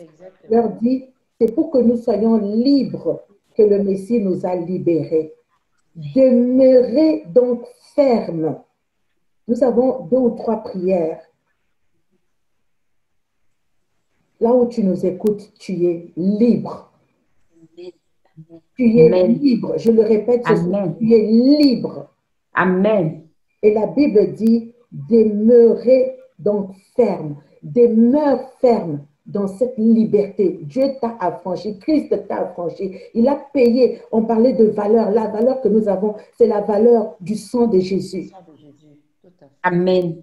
Il leur dit, c'est pour que nous soyons libres que le Messie nous a libérés. Demeurez donc fermes. Nous avons 2 ou 3 prières. Là où tu nous écoutes, tu es libre. Tu es libre. Je le répète, tu es libre. Amen. Et la Bible dit, demeurez donc ferme. Demeure ferme dans cette liberté. Dieu t'a affranchi, Christ t'a affranchi. Il a payé. On parlait de valeur. La valeur que nous avons, c'est la valeur du sang de Jésus. Amen.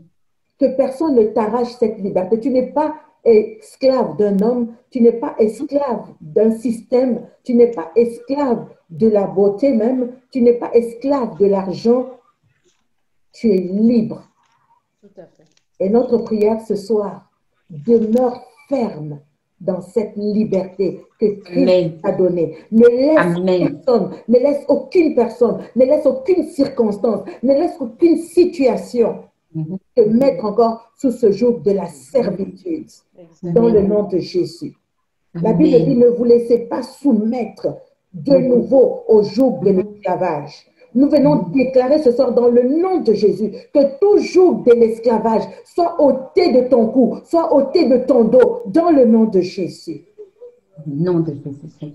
Que personne ne t'arrache cette liberté. Tu n'es pas esclave d'un homme, tu n'es pas esclave d'un système, tu n'es pas esclave de la beauté même, tu n'es pas esclave de l'argent. Tu es libre. Tout à fait. Et notre prière ce soir, demeure ferme dans cette liberté que Christ a donnée. Ne laisse personne, ne laisse aucune personne, ne laisse aucune circonstance, ne laisse aucune situation te mettre encore sous ce joug de la servitude. Dans le nom de Jésus. La Bible dit, ne vous laissez pas soumettre de nouveau au joug de l'esclavage. Nous venons déclarer ce soir dans le nom de Jésus que tout joug de l'esclavage soit ôté de ton cou, soit ôté de ton dos, dans le nom de Jésus. Nom de Jésus.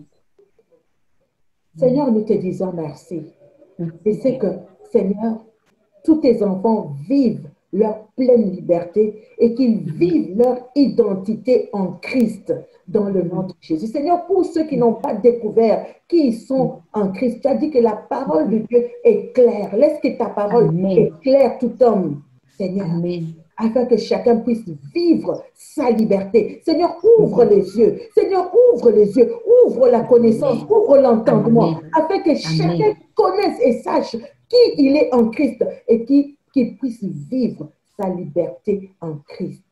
Seigneur, nous te disons merci. Et c'est que, Seigneur, tous tes enfants vivent leur pleine liberté et qu'ils vivent leur identité en Christ dans le nom de Jésus. Seigneur, pour ceux qui n'ont pas découvert qui ils sont en Christ, tu as dit que la parole de Dieu est claire. Laisse que ta parole éclaire tout homme, Seigneur, afin que chacun puisse vivre sa liberté. Seigneur, ouvre les yeux. Seigneur, ouvre les yeux. Ouvre la connaissance. Ouvre l'entendement, afin que chacun connaisse et sache qui il est en Christ et qu'il puisse vivre sa liberté en Christ.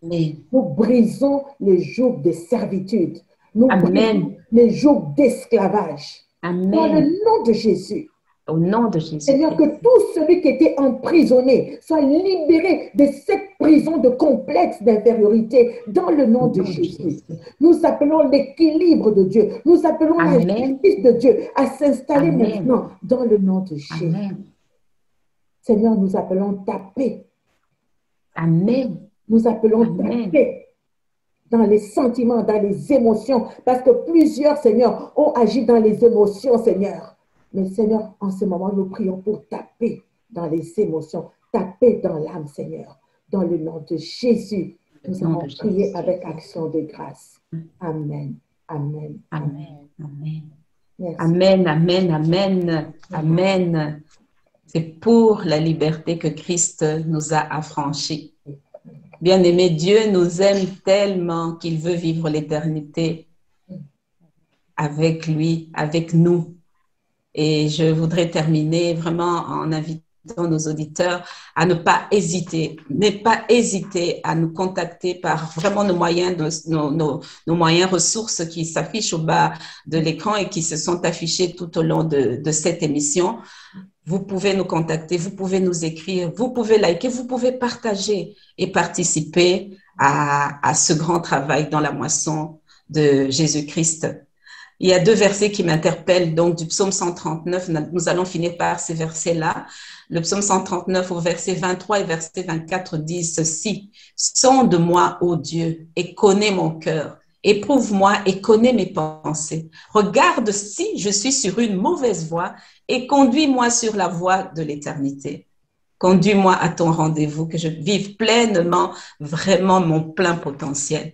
Nous brisons les jougs de servitude. Nous brisons les jougs d'esclavage. Dans le nom de Jésus. Au nom de Jésus. Seigneur, que tout celui qui était emprisonné soit libéré de cette prison de complexe d'infériorité dans le nom de Jésus. Nous appelons l'équilibre de Dieu. Nous appelons la justice de Dieu à s'installer maintenant dans le nom de Jésus. Seigneur, nous appelons ta paix. Nous appelons ta paix dans les sentiments, dans les émotions, parce que plusieurs, Seigneur, ont agi dans les émotions, Seigneur. Mais Seigneur, en ce moment, nous prions pour ta paix dans les émotions, ta paix dans l'âme, Seigneur. Dans le nom de Jésus, nous avons prié avec action de grâce. Amen. Amen. Amen. Merci. Amen. Amen. Amen. Amen. C'est pour la liberté que Christ nous a affranchis. Bien-aimé, Dieu nous aime tellement qu'il veut vivre l'éternité avec lui, avec nous. Et je voudrais terminer vraiment en invitant nos auditeurs à ne pas hésiter à nous contacter par vraiment nos moyens, nos moyens ressources qui s'affichent au bas de l'écran et qui se sont affichés tout au long de cette émission. Vous pouvez nous contacter, vous pouvez nous écrire, vous pouvez liker, vous pouvez partager et participer à ce grand travail dans la moisson de Jésus-Christ. Il y a deux versets qui m'interpellent, donc du psaume 139, nous allons finir par ces versets-là. Le psaume 139 au verset 23 et verset 24 disent ceci: « Sonde-moi, ô Dieu, et connais mon cœur. Éprouve-moi et connais mes pensées. Regarde si je suis sur une mauvaise voie et conduis-moi sur la voie de l'éternité. Conduis-moi à ton rendez-vous, que je vive pleinement, vraiment mon plein potentiel. »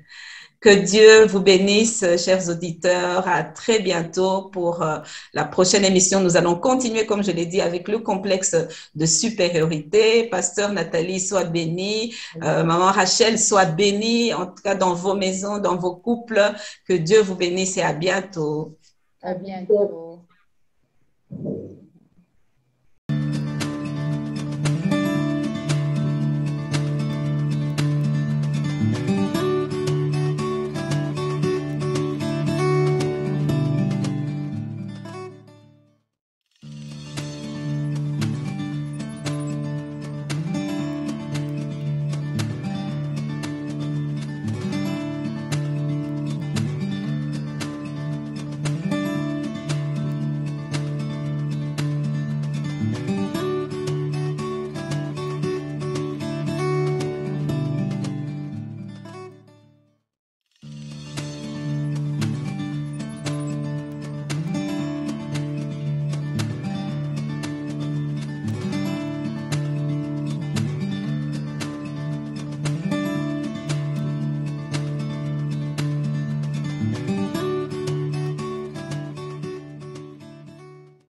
Que Dieu vous bénisse, chers auditeurs. À très bientôt pour la prochaine émission. Nous allons continuer, comme je l'ai dit, avec le complexe de supériorité. Pasteur Nathalie, sois bénie. Maman Rachel, sois bénie. En tout cas, dans vos maisons, dans vos couples. Que Dieu vous bénisse et à bientôt. À bientôt.